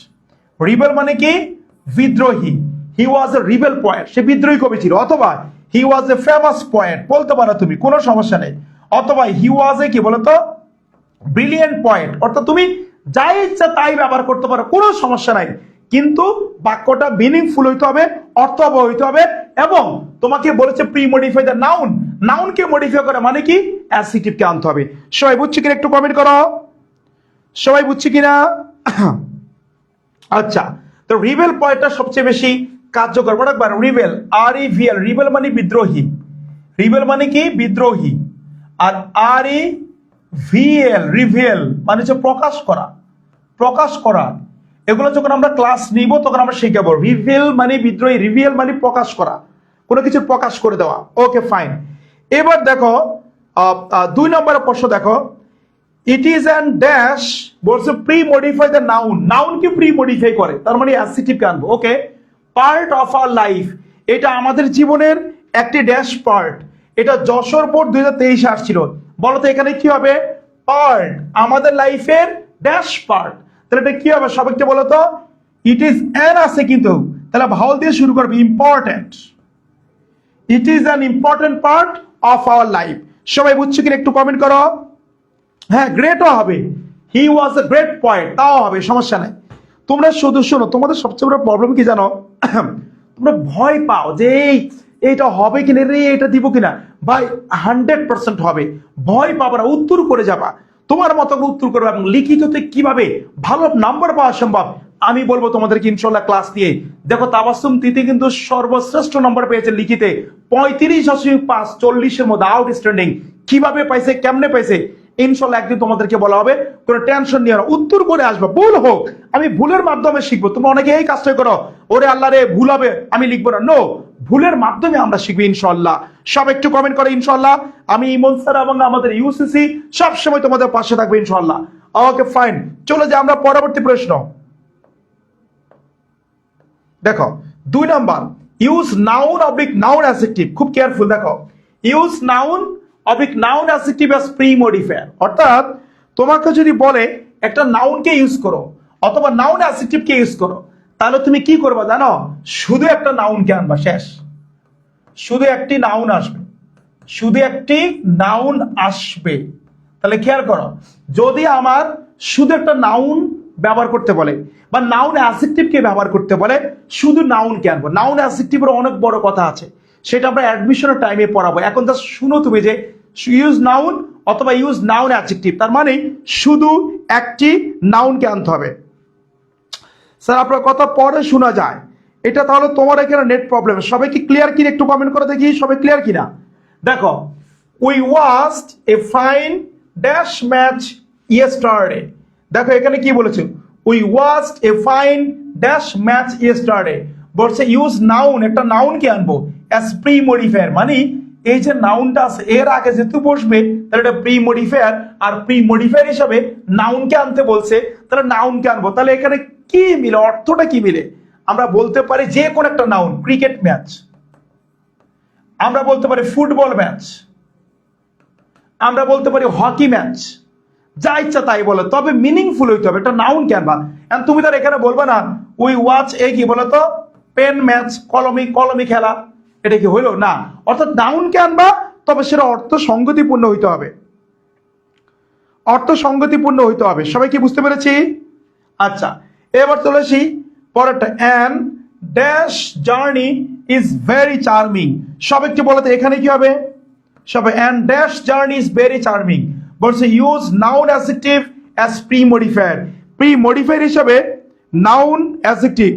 rebel মানে কি বিদ্রোহী, হি ওয়াজ এ রিবেল পোয়েট, সে বিদ্রোহী কবি ছিল। অথবা হি ওয়াজ এ ফেমাস পোয়েট বলতে পারো তুমি, কোনো সমস্যা নেই। অথবা হি ওয়াজ এ কি বলতো ব্রিলিয়েন্ট পয়েন্ট, অর্থাৎ তুমি যাই ইচ্ছা তাই ব্যবহার করতে পারো, কোনো সমস্যা নাই, কিন্তু বাক্যটা মিনিংফুল হইতে হবে, অর্থবহ হইতে হবে। এবং তোমাকে বলেছে প্রি মডিফাই দ্য নাউন, নাউনকে মডিফাই করে মানে কি অ্যাডজেক্টিভকে আনতে হবে। সবাই বুঝছে কিনা একটু কমেন্ট করো, সবাই বুঝছে কিনা? আচ্ছা, তো রিবেল পয়েন্টটা সবচেয়ে বেশি কার্যকর। মনে রাখবা রিবেল, আর ই ভি এল, রিবেল মানে বিদ্রোহী, রিবেল মানে কি বিদ্রোহী, আর আর ই ভিএল রিভেল মানে হচ্ছে প্রকাশ করা, প্রকাশ করা। এগুলো যখন আমরা ক্লাস নিব তখন আমরা শিখাবো। রিভেল মানে বিদ্রোহী, রিভেল মানে প্রকাশ করা, কোনো কিছু প্রকাশ করে দেওয়া। Okay fine. এবার দেখো 2 নম্বরের প্রশ্ন দেখো, ইট ইজ অ্যান ড্যাশ, বলছে প্রি মডিফাই দ্য নাউন, নাউনকে প্রি মডিফাই করে, তার মানে অ্যাডজেক্টিভকে আনবো। Okay, part of our life, এটা আমাদের জীবনের একটি ড্যাশ পার্ট। এটা যশোর বোর্ড 2023 আসছিল। বলতো এখানে কি হবে, পার্ট, আমাদের লাইফের ড্যাশ পার্ট, তাহলে এটা কি হবে সবাইকে বলতো, ইট ইজ অ্যান আছে কিন্তু, তাহলে ভাওয়াল দিয়ে শুরু করবে, important, it is an important part of our life. সবাই বুঝছো কিনা একটু কমেন্ট করো। হ্যাঁ, গ্রেটও হবে, হি ওয়াজ এ গ্রেট পয়েন্ট, তাও হবে, সমস্যা নাই। তোমরা শুধু শোনো, তোমাদের সবচেয়ে বড় প্রবলেম কি জানো, তোমরা ভয় পাও যে এইটা হবে কিনা রে, এটা দিব কিনা। ভাই 100% হবে, ভয় পাবা না, উত্তর করে যাবা, তোমার মতো উত্তর করবে। এবং লিখিততে কিভাবে ভালো নাম্বার পাওয়া সম্ভব আমি বলবো তোমাদেরকে ইনশাল্লাহ ক্লাস দিয়ে। দেখো তাবাসসুম তিথি কিন্তু সর্বশ্রেষ্ঠ নম্বর পেয়েছে লিখিতে 35.5, 40-এর মধ্যে আউটস্ট্যান্ডিং। কিভাবে পাইছে, কেমনে পাইছে, ইনশাল্লাহ একদিন তোমাদেরকে বলা হবে, কোনো টেনশন নিও না, উত্তর করে আসবে, ভুল হোক আমি ভুলের মাধ্যমে শিখবো। তোমরা অনেকে এই কাজটাই করো, ওরে আল্লাহ রে ভুল হবে আমি লিখবো না, নো, ভুলের মাধ্যমে আমরা শিখবো ইনশাল্লাহ। সব একটু কমেন্ট করে ইনশাল্লাহ। আমি ইমন স্যার এবং আমাদের ইউসিসি সবসময় তোমাদের পাশে থাকবো ইনশাল্লাহ। ওকে ফাইন, চলে যাই আমরা পরবর্তী প্রশ্ন। দেখো 2 number, use noun oblique noun adjective, খুব কেয়ারফুল। দেখো use noun oblique noun adjective as pre modifier, অর্থাৎ তোমাকে যদি বলে একটা নাউনকে ইউজ করো অথবা নাউন অ্যাডজেক্টিভকে ইউজ করো, তাহলে তুমি কি করবা জানো, শুধু একটা নাউনকে আনবা, শেষ, শুধু একটি নাউন আসবে, শুধু একটি নাউন আসবে। তাহলে খেয়াল করো, যদি আমার শুধু একটা নাউন ব্যবহার করতে বলে বা নাউন অ্যাডজেক্টিভকে ব্যবহার করতে বলে, শুধু নাউনকে আনবো। নাউন অ্যাডজেক্টিভের অনেক বড় কথা আছে, সেটা আমরা অ্যাডমিশনের টাইমে পড়াবো। এখন জাস্ট শুনো তুমি যে ইউজ নাউন অথবা ইউজ নাউন অ্যাডজেক্টিভ, তার মানে শুধু একটি নাউনকে আনতে হবে। স্যার আপনার কথা পরে শোনা যায়, এটা তাহলে তোমার এখানে নেট প্রবলেম। সবাই কি ক্লিয়ার কিনা একটু কমেন্ট করে দেখি, সবাই ক্লিয়ার কিনা। দেখো, we watched A fine dash match yesterday. দেখো এখানে কি বলেছে, we watched A fine dash match yesterday. বলছে ইউজ নাউন, একটা নাউনকে আনবো অ্যাজ প্রি মডিফায়ার, মানে এই যে নাউনটা আছে এর আগে যেহেতু বসবে তাহলে এটা প্রি মডিফায়ার, আর প্রি মডিফায়ার হিসাবে নাউনকে আনতে বলছে, তাহলে নাউনকে আনবো। তাহলে এখানে কি মিলে, অর্থটা কি মিলে? আমরা বলতে পারি যে কোন একটা নাউন, ক্রিকেট ম্যাচ, আমরা বলতে পারি ফুটবল ম্যাচ, আমরা বলতে পারি হকি ম্যাচ, যা ইচ্ছা তাই বলো, তবে মিনিংফুল হইতে হবে, একটা নাউন কে আনবা। এন্ড তুমি তার এখানে বলবে না উই ওয়াচ এ কি বলো তো পেন ম্যাচ, কলমি কলমি খেলা, এটা কি হইলো না? অর্থাৎ নাউন কে আনবা, তবে সেটা অর্থ সংগতিপূর্ণ হইতে হবে, অর্থ সংগতিপূর্ণ হইতে হবে। সবাই কি বুঝতে পেরেছি? আচ্ছা, এবার চলে আসি পরেরটা, an dash journey is very charming. সব একটু বলতে এখানে কি হবে? সবাই an dash journey is very charming বলছে use noun adjective as pre modifier. Pre modifier হিসাবে নাউন অ্যাডজেক্টিভ।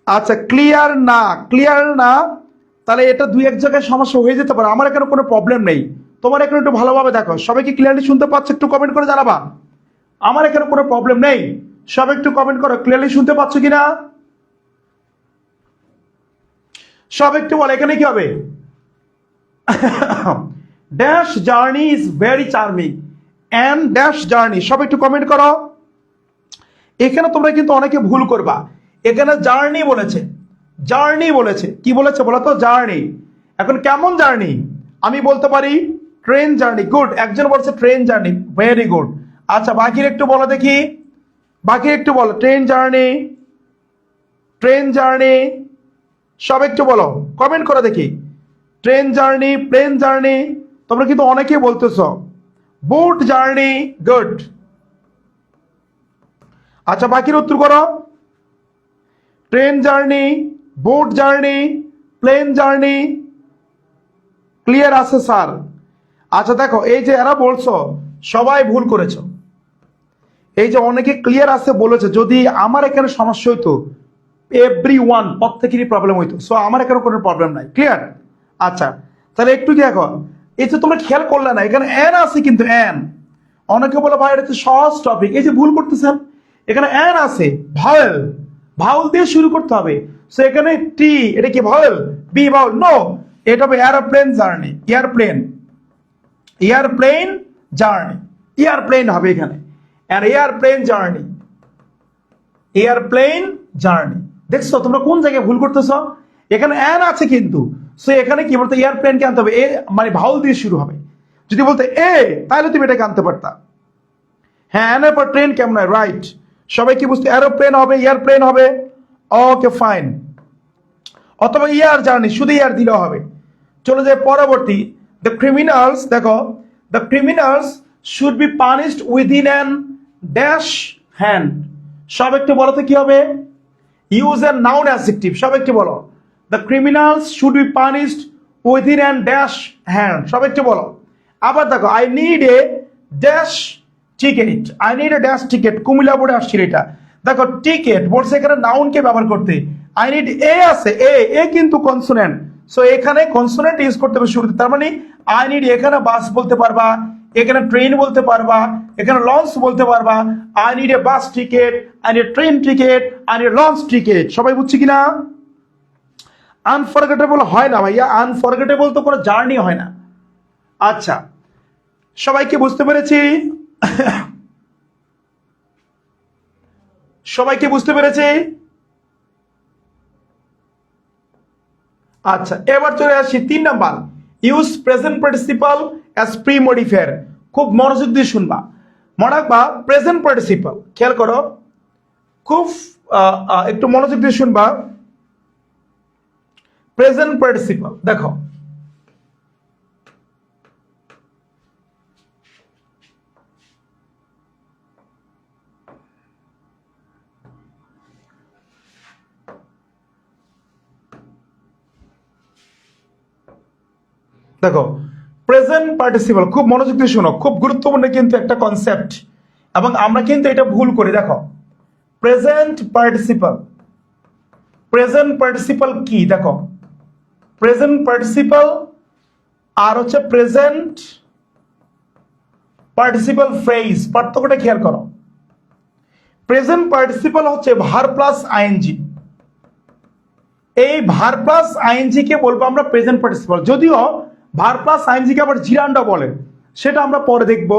আচ্ছা, ক্লিয়ার না, ক্লিয়ার না, তাহলে এটা দুই এক জায়গায় সমস্যা হয়ে যেতে পারে। আমার এখানে কোনো প্রবলেম নেই, তোমার এখানে একটু ভালোভাবে দেখো। সবাই কি ক্লিয়ারলি শুনতে পাচ্ছ? একটু কমেন্ট করে জানাবা। আমার এখানে কোনো প্রবলেম নেই, সব একটু কমেন্ট করো ক্লিয়ারলি শুনতে পাচ্ছ কিনা। সব একটু বলো এখানে কি হবে? Dash journey is very charming and dash journey. সব একটু কমেন্ট করো। এখানে তোমরা কিন্তু অনেকে ভুল করবা, এখানে জার্নি বলেছে, জার্নি বলেছে, কি বলেছে বলো তো? জার্নি। এখন কেমন জার্নি? আমি বলতে পারি ট্রেন জার্নি। গুড, একজন বলছে ট্রেন জার্নি, ভেরি গুড। আচ্ছা, বাকির একটু বলো দেখি, বাকি একটু বলো। ট্রেন জার্নি, ট্রেন জার্নি, সব একটু বলো, কমেন্ট করে দেখি। ট্রেন জার্নি, প্লেন জার্নি, তোমরা কিন্তু অনেকেই বলতেছ। Boat journey, good. আচ্ছা, বাকির উত্তর করো। Train journey, boat journey, plane journey, clear আছে স্যার? আচ্ছা দেখো, এই যে এরা বলছো সবাই ভুল করেছো। এই যে অনেকে ক্লিয়ার আছে বলেছে, যদি আমার এখানে সমস্যা হইতো এভরি ওয়ান প্রত্যেকেরই প্রবলেম হইতো, সো আমার এখানে কোনো প্রবলেম নাই। ক্লিয়ার? আচ্ছা, তাহলে একটু কি দেখো, এই যে তোমরা খেয়াল করলে না এখানে এন আছে, কিন্তু এন অনেকে বলে ভাই এটা তো সহজ টপিক, এই যে ভুল করতেছেন। এখানে এন আছে, ভাওয়েল, ভাওয়েল দিয়ে শুরু করতে হবে। সো এখানে টি, এটা কি ভাওয়েল? B vowel? নো, এটা হবে aeroplane journey, airplane, airplane journey, airplane হবে এখানে, আর এয়ারপ্লেন জার্নি, এয়ারপ্লেন জার্নি। দেখছো তোমরা কোন জায়গায় ভুল করতেছ? এখানে অ্যান আছে কিন্তু, সো এখানে কি বলতে এয়ারপ্লেনকে আনতে হবে, এ মানে ভাউল দিয়ে শুরু হবে। যদি বলতে এ, তাহলে তুমি এটাকে আনতে পারতা। হ্যাঁ, অ্যানের পর ট্রেন কেমন হয়? রাইট। সবাই কি বুঝতে, এরোপ্লেন হবে, এয়ারপ্লেন হবে, ওকে ফাইন। অথবা ইয়ার জার্নি, শুধু ইয়ার দিলেও হবে। চলে যায় পরবর্তী, দ্য ক্রিমিনালস। দেখো, the criminals should be punished within an dash hand. সব একটু বলো তো কি হবে? Use a noun adjective. সব একটু বলো। The criminals should be punished within an dash hand. সব একটু বলো। আবার দেখো, I need a dash ticket, I need a dash ticket, Comilla বোর্ডে আসছিল এটা। দেখো টিকেট বলছে এখানে নাউনকে ব্যবহার করতে, আই নিড এ আছে, এ এ কিন্তু কনসোনেন্ট, সো এখানে কনসোনেন্ট ইউজ করতে হবে শুরুতে। তার মানে আই নিড, এখানে বাস বলতে পারবা, এখানে ট্রেন বলতে পারবা, এখানে লঞ্চ বলতে পারবা। I need a bus ticket, I need train ticket, I need launch ticket. সবাই বুঝছি কিনা? আনফরগেটেবল হয় না ভাইয়া, আনফরগেটেবল তো কোনো জার্নি হয় না। আচ্ছা, সবাইকে বুঝতে পেরেছি? সবাইকে বুঝতে পেরেছি? আচ্ছা, এবার চলে আসি 3 number, use present participle as pre modifier. খুব মনোযোগ দিয়ে শুনবা, মনে রাখবা প্রেজেন্ট পার্টিসিপাল, খেয়াল করো খুব, একটু মনোযোগ দিয়ে শুনবা। প্রেজেন্ট পার্টিসিপাল দেখো, দেখো প্রেজেন্ট পার্টিসিপল, খুব মনোযোগ দিয়ে শোনো, খুব গুরুত্বপূর্ণ কিন্তু একটা কনসেপ্ট, এবং আমরা কিন্তু এটা ভুল করি। দেখো প্রেজেন্ট পার্টিসিপল, প্রেজেন্ট পার্টিসিপল কি? দেখো প্রেজেন্ট পার্টিসিপল আর হচ্ছে প্রেজেন্ট পার্টিসিপল ফ্রেজ, পার্থক্যটা খেয়াল করো। প্রেজেন্ট পার্টিসিপল হচ্ছে ভার প্লাস আইএনজি, এই ভার প্লাস আইএনজি কে বলবো আমরা প্রেজেন্ট পার্টিসিপল, যদিও ভার প্লাস আইএনজি কে আবার জিরান্ডা বলে, সেটা আমরা পরে দেখব।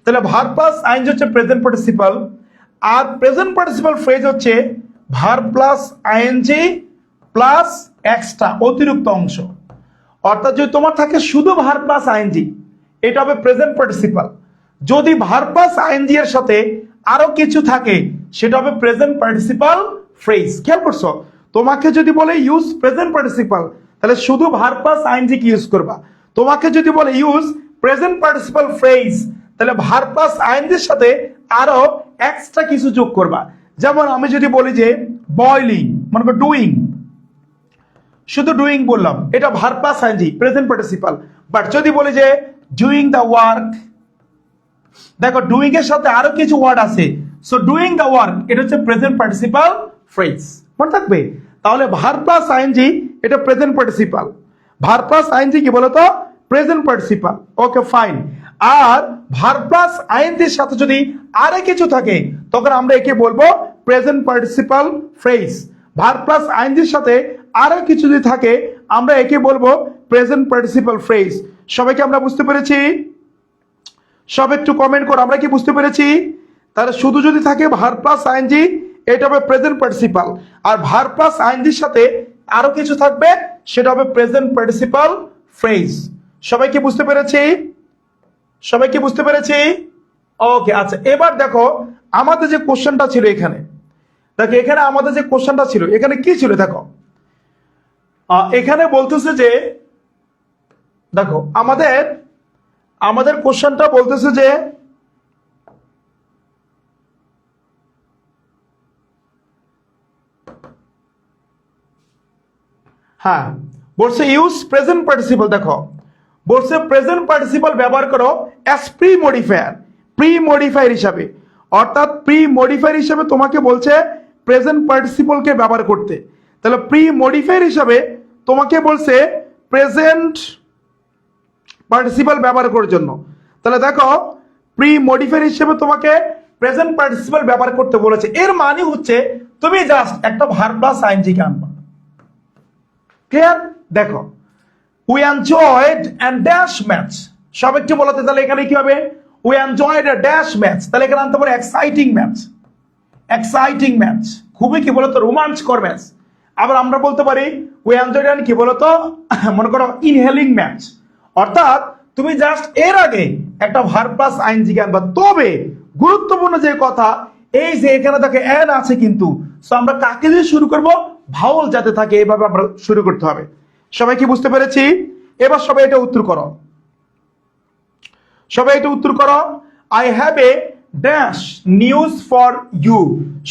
তাহলে ভার প্লাস আইএনজি হচ্ছে প্রেজেন্ট পার্টিসিপল, আর প্রেজেন্ট পার্টিসিপল ফ্রেজ হচ্ছে ভার প্লাস আইএনজি প্লাস এক্সট্রা অতিরিক্ত অংশ। অর্থাৎ যদি তোমার থাকে শুধু ভার প্লাস আইএনজি, এটা হবে প্রেজেন্ট পার্টিসিপল। যদি ভার প্লাস আইএনজি এর সাথে আরো কিছু থাকে, সেটা হবে প্রেজেন্ট পার্টিসিপল ফ্রেজ। খেয়াল করছো? তোমাকে যদি বলে ইউজ প্রেজেন্ট পার্টিসিপল, তাহলে শুধু ভার প্লাস আইএনজি কি ইউজ করবা। তোমাকে যদি বলে ইউজ প্রেজেন্ট পার্টিসিপল ফ্রেজ, তাহলে ভার প্লাস আইএনজির সাথে আরো এক্সট্রা কিছু যোগ করবা। যেমন আমি যদি বলি যে বয়লিং, মনে করো ডুইং, শুধু ডুইং বললাম, এটা verb plus ING present participle. But যদি বলি যে ডুইং দ্য ওয়ার্ক, দেখো ডুইং এর সাথে আরো কিছু ওয়ার্ড আছে, সো ডুইং দ্য ওয়ার্ক এটা হচ্ছে প্রেজেন্ট পার্টিসিপল ফ্রেজ। মনে থাকবে? তাহলে ভার প্লাস আইএনজি এটা present participle, verb plus I N G কি বলতো? Present participle. Okay fine. আর ভার প্লাস আইএনজির সাথে যদি আরো কিছু থাকে, তখন আমরা একে বলবো present participle phrase. Verb plus আইএনজির সাথে আরো কিছু যদি থাকে, আমরা একে বলবো প্রেজেন্ট পার্টিসিপল ফ্রেজ। সবাইকে আমরা বুঝতে পেরেছি? সব একটু কমেন্ট করো, আমরা কি বুঝতে পেরেছি? তাহলে শুধু যদি থাকে ভার প্লাস আইএনজি, এটা হবে প্রেজেন্ট পার্টিসিপল, আর ভার প্লাস আইএনজির সাথে আরো কিছু থাকবে, সেটা হবে প্রেজেন্ট পার্টিসিপল ফ্রেজ। সবাই কি বুঝতে পেরেছি? সবাই কি বুঝতে পেরেছি? ওকে আচ্ছা, এবার দেখো আমাদের যে কোশ্চেনটা ছিল এখানে, দেখো এখানে আমাদের যে কোশ্চেনটা ছিল এখানে কি ছিল? দেখো এখানে বলতেছে যে, দেখো আমাদের কোশ্চেনটা বলতেছে যে হ্যাঁ, বলছে ইউজ প্রেজেন্ট পার্টিসিপল। দেখো বলছে প্রেজেন্ট পার্টিসিপল ব্যবহার করো as pre modifier, pre modifier হিসাবে। অর্থাৎ প্রি মডিফায়ার হিসাবে তোমাকে বলছে প্রেজেন্ট পার্টিসিপলকে ব্যবহার করতে। তাহলে প্রি মডিফায়ার হিসাবে তোমাকে বলছে প্রেজেন্ট পার্টিসিপল ব্যবহার করার জন্য। তাহলে দেখো প্রি মডিফায়ার হিসেবে তোমাকে প্রেজেন্ট পার্টিসিপল ব্যবহার করতে বলেছে, এর মানে হচ্ছে তুমি জাস্ট একটা ভার প্লাস আইএনজি কে আনবা। ক্লিয়ার? দেখো we enjoyed and dash match, সব একটু বলতে, তাহলে এখানে কি হবে? We enjoyed a dash match, তাহলে এখানে আনতে পারো এক্সাইটিং ম্যাচ, এক্সাইটিং ম্যাচ, খুবই কি বলতো রোমাঞ্চকর ম্যাচ। আবার আমরা বলতে পারি উই এনজয়েড এন্ড কি বলতো মনে করো ইনহেলিং ম্যাচ। অর্থাৎ তুমি জাস্ট এর আগে একটা ভার প্লাস আইএনজি কে আনবা। তবে গুরুত্বপূর্ণ যে কথা, এই যে এখানে দেখো এন আছে কিন্তু, সো আমরা কাকে দিয়ে শুরু করব? ভাওয়াল যাতে থাকে, এইভাবে আমরা শুরু করতে হবে। সবাই কি বুঝতে পেরেছি? এবার সবাই এটা উত্তর করো, সবাই এটা উত্তর করো। I have a dash news for you,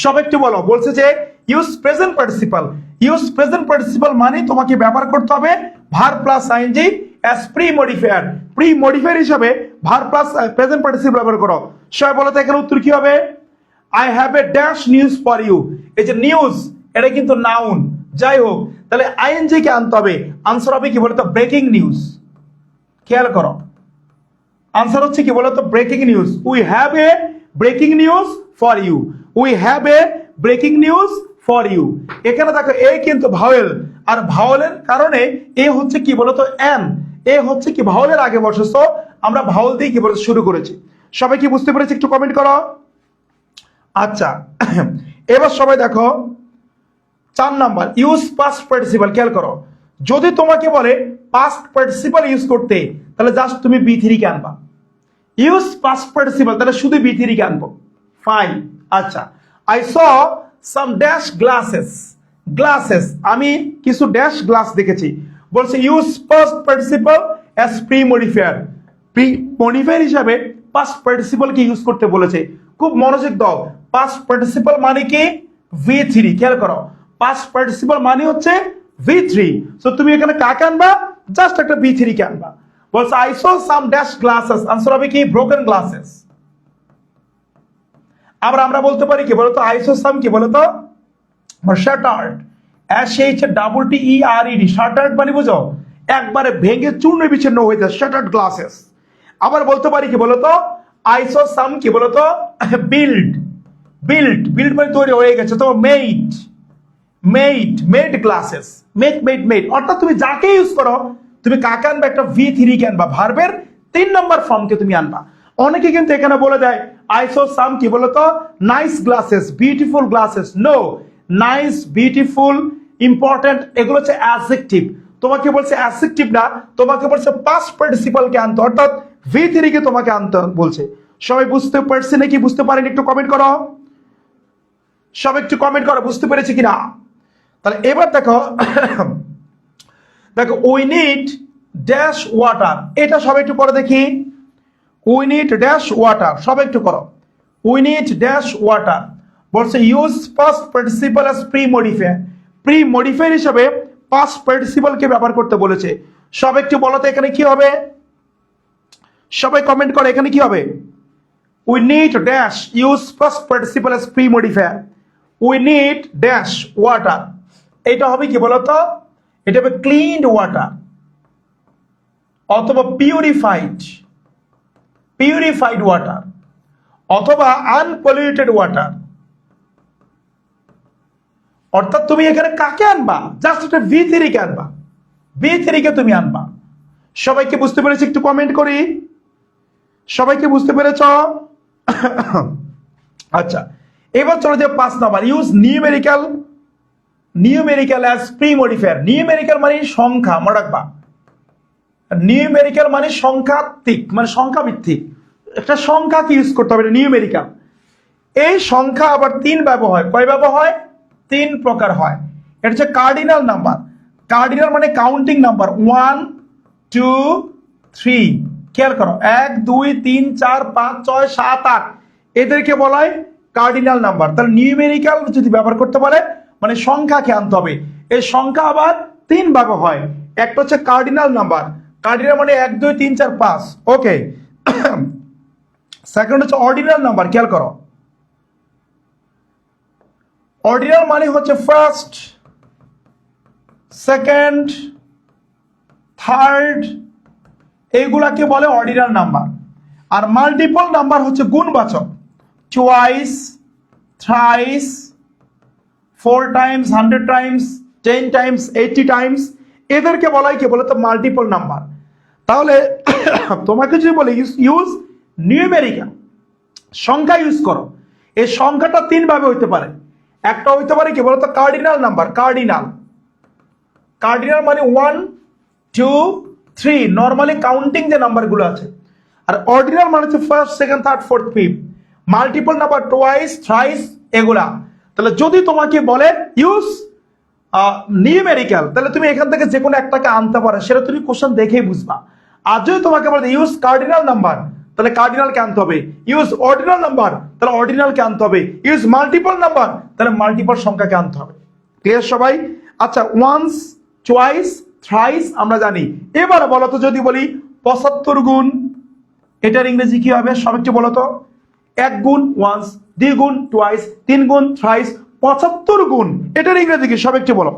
সব একটু বলো। বলছে যে use present participle, use present participle মানে তোমাকে ব্যবহার করতে হবে verb plus ING as pre modifier, pre modifier হিসাবে ভার প্লাস প্রেজেন্ট পার্টিসিপল ব্যবহার করো। সবাই বলো তো এখানে উত্তর কি হবে? I have a dash news for you, এই যে নিউজ এটা কিন্তু নাউন, যাই হোক তাহলে আইএনজি কে আনতে হবে। আনসার হবে কি বলতো? Breaking news. খেয়াল করো, আনসার হচ্ছে কি বলতো? Breaking news. We have a breaking news for you, we have a breaking news for you. এখানে দেখো এ কিন্তু ভাওয়েল, আর ভাওয়েলের কারণে এ হচ্ছে কি বলতো? এন, এ হচ্ছে কি ভাওয়েলের আগে বসে, সো আমরা ভাওয়েল দিয়ে কি বলতো শুরু করেছি। সবাই কি বুঝতে পেরেছি? একটু কমেন্ট করো। আচ্ছা এবার সবাই দেখো 4 নাম্বার ইউজ পাস্ট পার্টিসিপল। খেয়াল করো, যদি তোমাকে বলে পাস্ট পার্টিসিপল ইউজ করতে, তাহলে জাস্ট তুমি বি3 কে আনবা। ইউজ পাস্ট পার্টিসিপল, তাহলে শুধু বি3 কে আনবো। ফাইন। আচ্ছা, I saw some dash glasses, glasses আমি কিছু ড্যাশ গ্লাস দেখেছি। বলছে use past participle as pre modifier, pre modifier হিসাবে পাস্ট পার্টিসিপল কে ইউজ করতে বলেছে। খুব মনোযোগ দাও, পাস্ট পার্টিসিপল মানে কি? V3। খেয়াল করো, পাস্ট পার্টিসিপল মানে হচ্ছে V3। সো তুমি এখানে কাকে আনবা? জাস্ট একটা V3 কে আনবা। বলছে I saw some dash glasses, answer হবে কি ব্রোকেন গ্লাসেস। আমরা বলতে পারি কি বলতো আই স সাম কি বলতো শাটার্ড, SHTTERED, শাটার্ড মানে বুঝো একবারে ভেঙে চূর্ণ বিচ্ছিন্ন হয়ে যায়, শাটার্ড গ্লাসেস। আবার বলতে পারি কি বলতো আই স সাম কি বলতো বিল্ড, বিল্ড মানে তৈরি হয়ে গেছে, তো মেড গ্লাসেস, মেড অর্থাৎ তুমি যাকে ইউজ করো, তুমি কাকে আনবা, একটা V3 কে আনবা, ভার্বের 3 নম্বর ফর্মকে তুমি আনবা। অনেকে কিন্তু এখানে বলে দেয় আই স সাম কি বলতো nice glasses, beautiful glasses. No, nice, beautiful, important এগুলো হচ্ছে অ্যাডজেক্টিভ। তোমাকে বলছে অ্যাডজেক্টিভ না, তোমাকে বলছে পাস্ট পার্টিসিপল কে আনতে, অর্থাৎ V3 কে তোমাকে আনতে বলছে। সবাই বুঝতে পারছে নাকি বুঝতে পারেনি একটু কমেন্ট করো, সবাই একটু কমেন্ট করো বুঝতে পেরেছে কিনা। তাহলে এবার দেখো উই নিড ড্যাশ ওয়াটার, এটা সবাই একটু করে দেখি। উই নিড ড্যাশ ওয়াটার, সবাই একটু করো। উই নিড ড্যাশ ওয়াটার বলছে use past participle as pre modifier হিসেবে পাস্ট পার্টিসিপল কে ব্যবহার করতে বলেছে। সবাই একটু বলো তো এখানে কি হবে, সবাই কমেন্ট করে এখানে কি হবে। We need dash use past participle as pre modifier, we need dash water, এটা হবে কি বলতো, এটা হবে ক্লিনড ওয়াটার অথবা পিউরিফাইড ওয়াটার অথবা আনপলিউটেড ওয়াটার। অর্থাৎ তুমি এখানে কাকে আনবা, জাস্ট একটা V3 কে আনবা, V3 কে তুমি আনবা। সবাইকে বুঝতে পেরেছি একটু কমেন্ট করি, সবাইকে বুঝতে পেরেছ? আচ্ছা, এবার চলো যে 5 number, use numerical as pre modifier. Numerical মানে সংখ্যা, মনে রাখবা নিউমেরিক্যাল মানে সংখ্যাত্মিক, মানে সংখ্যাভিত্তিক একটা সংখ্যাকে ইউজ করতে হবে নিউমেরিক্যাল। এই সংখ্যা আবার 3 ব্যবহার হয়, কয় ব্যবহার হয়, 3 প্রকার হয়। এটা হচ্ছে কার্ডিনাল নাম্বার, কার্ডিনাল মানে কাউন্টিং নাম্বার 1 2 3, খেয়াল করো 1 2 3 4 5 6 7 8, এদেরকে বলা হয় কার্ডিনাল নাম্বার। তাহলে নিউমেরিক্যাল যদি ব্যবহার করতে পারে মানে সংখ্যাকে আনতে হবে। এই সংখ্যা আবার 3 ভাবে হয়, একটা হচ্ছে কার্ডিনাল নাম্বার, কার্ডিনাল মানে 1 2 3 4 5, ওকে। সেকেন্ড হচ্ছে অর্ডিনাল নাম্বার, খেয়াল করো অর্ডিনাল মানে হচ্ছে ফার্স্ট, সেকেন্ড, থার্ড, এইগুলাকে বলে অর্ডিনাল নাম্বার। আর মাল্টিপল নাম্বার হচ্ছে গুণবাচক, twice, thrice, 4 Times, 100 Times, 10 Times, 80 Times, এদেরকে বলা হয় কি বলতো মাল্টিপল নাম্বার। তাহলে তোমাকে যদি বলে ইউজ নিউমেরিক্যাল, সংখ্যা ইউজ করো, এই সংখ্যাটা 3 ভাবে হইতে পারে। একটা হইতে পারে কি বলতো কার্ডিনাল নাম্বার, কার্ডিনাল মানে 1 2 3, নর্মালি কাউন্টিং যে নাম্বারগুলো আছে। আর অর্ডিনাল মানে হচ্ছে first, second, third, fourth, fifth. Multiple number twice, thrice, এগুলা। তাহলে যদি তোমাকে বলে ইউজ নিউমেরিক্যাল, তাহলে তুমি এখান থেকে যে কোনো একটাকে আনতে পারো, সেটা তুমি কোশ্চেন দেখেই বুঝবা। আর যদি তোমাকে বলে ইউজ কার্ডিনাল নাম্বার, তাহলে কার্ডিনালকে আনতে হবে। ইউজ অর্ডিনাল নাম্বার, তাহলে অর্ডিনালকে আনতে হবে। ইউজ মাল্টিপল নাম্বার, তাহলে মাল্টিপল সংখ্যাকে আনতে হবে। ক্লিয়ার সবাই? আচ্ছা, ওয়ান্স, টুয়াইস, থ্রাইস আমরা জানি। এবার বলো তো যদি বলি 75 গুণ, এটার ইংরেজি কি হবে সব একটু বলো তো। 1 গুণ ওয়ান্স, 2 গুণ টুয়াইস, 3 গুণ থ্রাইস, 75 গুণ, এটার ইংরেজি কি সব একটু বলো,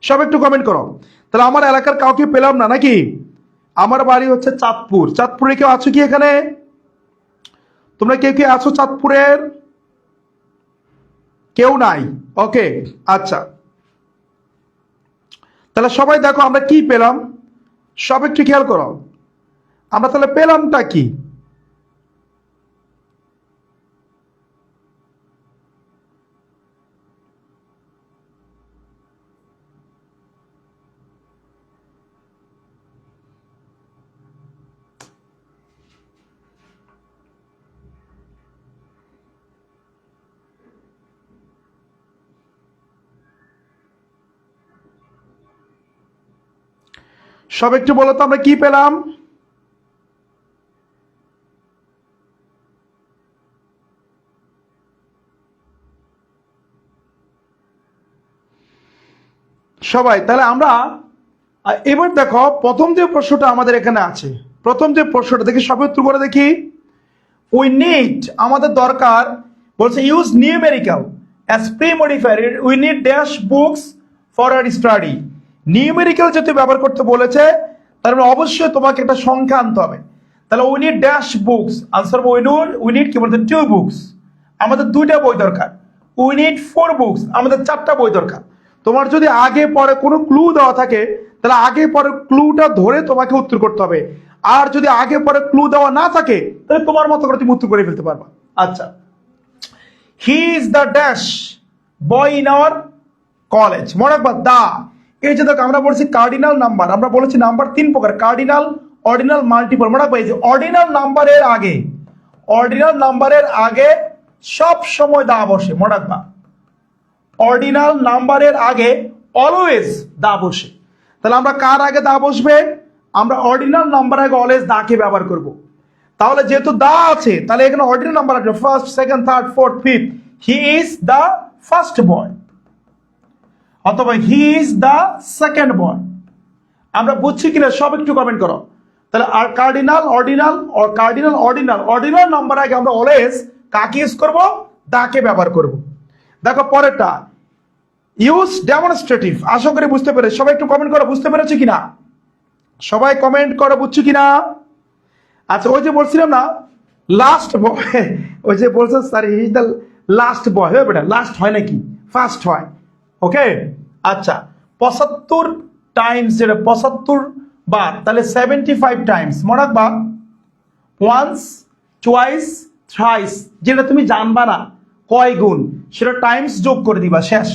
সব একটু কমেন্ট করো। তাহলে আমার এলাকার কাউকে পেলাম না নাকি? আমার বাড়ি হচ্ছে চাঁদপুর। চাঁদপুরে কেউ আছো কি এখানে? তোমরা কেউ কেউ আছো চাঁদপুরের? কেউ নাই, ওকে। আচ্ছা, তাহলে সবাই দেখো আমরা কি পেলাম, সব একটু খেয়াল করো। আমরা তাহলে পেলামটা কি? সব একটু বলো তো আমরা কি পেলাম? সবাই তাহলে আমরা আর এবার দেখো প্রথম যে প্রশ্নটা আমাদের এখানে আছে, প্রথম যে প্রশ্নটা দেখি সবাই উত্তর করে দেখি। উই নিড আমাদের দরকার, বলছে use numerical as pre modifier, we need dash books for our study. Numerical যেহেতু ব্যবহার করতে বলেছে তার মানে অবশ্যই তোমাকে একটা সংখ্যা আনতে হবে। তাহলে we need dash books, answer we need কি বলতে 2 বুকস, আমাদের 2টা বই দরকার। উই নিড 4 বুকস, আমাদের 4টা বই দরকার। তোমার যদি আগে পরে কোনো ক্লু দেওয়া থাকে তাহলে আগে পরে ক্লুটা ধরে তোমাকে উত্তর করতে হবে, আর যদি আগে পরে ক্লু দেওয়া না থাকে তাহলে তোমার মতো করে তুমি উত্তর করে ফেলতে পারবা। আচ্ছা, হি is the dash boy in our college, মনে রাখবা দা। এই যে দেখো আমরা বলছি কার্ডিনাল নাম্বার, আমরা বলেছি নাম্বার 3 প্রকার, কার্ডিনাল, অর্ডিনাল, মাল্টিপল। মনে রাখবা এই যে অর্ডিনাল নাম্বারের আগে, অর্ডিনাল নাম্বারের আগে সব সময় দা বসে, মনে রাখবা অর্ডিনাল নাম্বারের আগে অলওয়েজ দা বসে। তাহলে আমরা কার আগে দা বসবে, আমরা অর্ডিনাল নাম্বার আগে অলওয়েজ দাকে ব্যবহার করব। তাহলে যেহেতু দা আছে তাহলে এখানে অর্ডিনাল নাম্বার আছে, first, second, third, fourth, fifth. He is the first boy অথবা he is the second boy. আমরা বুঝছি কিনা সব একটু কমেন্ট করো। তাহলে আর cardinal, ordinal, cardinal, ordinal, ordinal number আগে আমরা অলওয়েজ কাকে ইউজ করব, দাকে ব্যবহার করব। দেখো পরেরটা ইউজ ডেমনস্ট্রেটিভ, আশা করি বুঝতে পেরে, সবাই একটু কমেন্ট করো বুঝতে পেরেছো কিনা, সবাই কমেন্ট করো বুঝছো কিনা। আচ্ছা, ওই যে বলছিলাম না লাস্ট বয়, ওই যে বলছে sir he is the last বয়, হয়ে বেটা লাস্ট হয় নাকি, ফার্স্ট হয়। ওকে, আচ্ছা 75 টাইমস, যেটা 75 বার, তাহলে 75 টাইমস, মনে রাখবা ওয়ান্স, টুয়াইস, থ্রাইস, যেটা তুমি জানবা না কয় গুণ সেটা টাইমস যোগ করে দিবা, শেষ।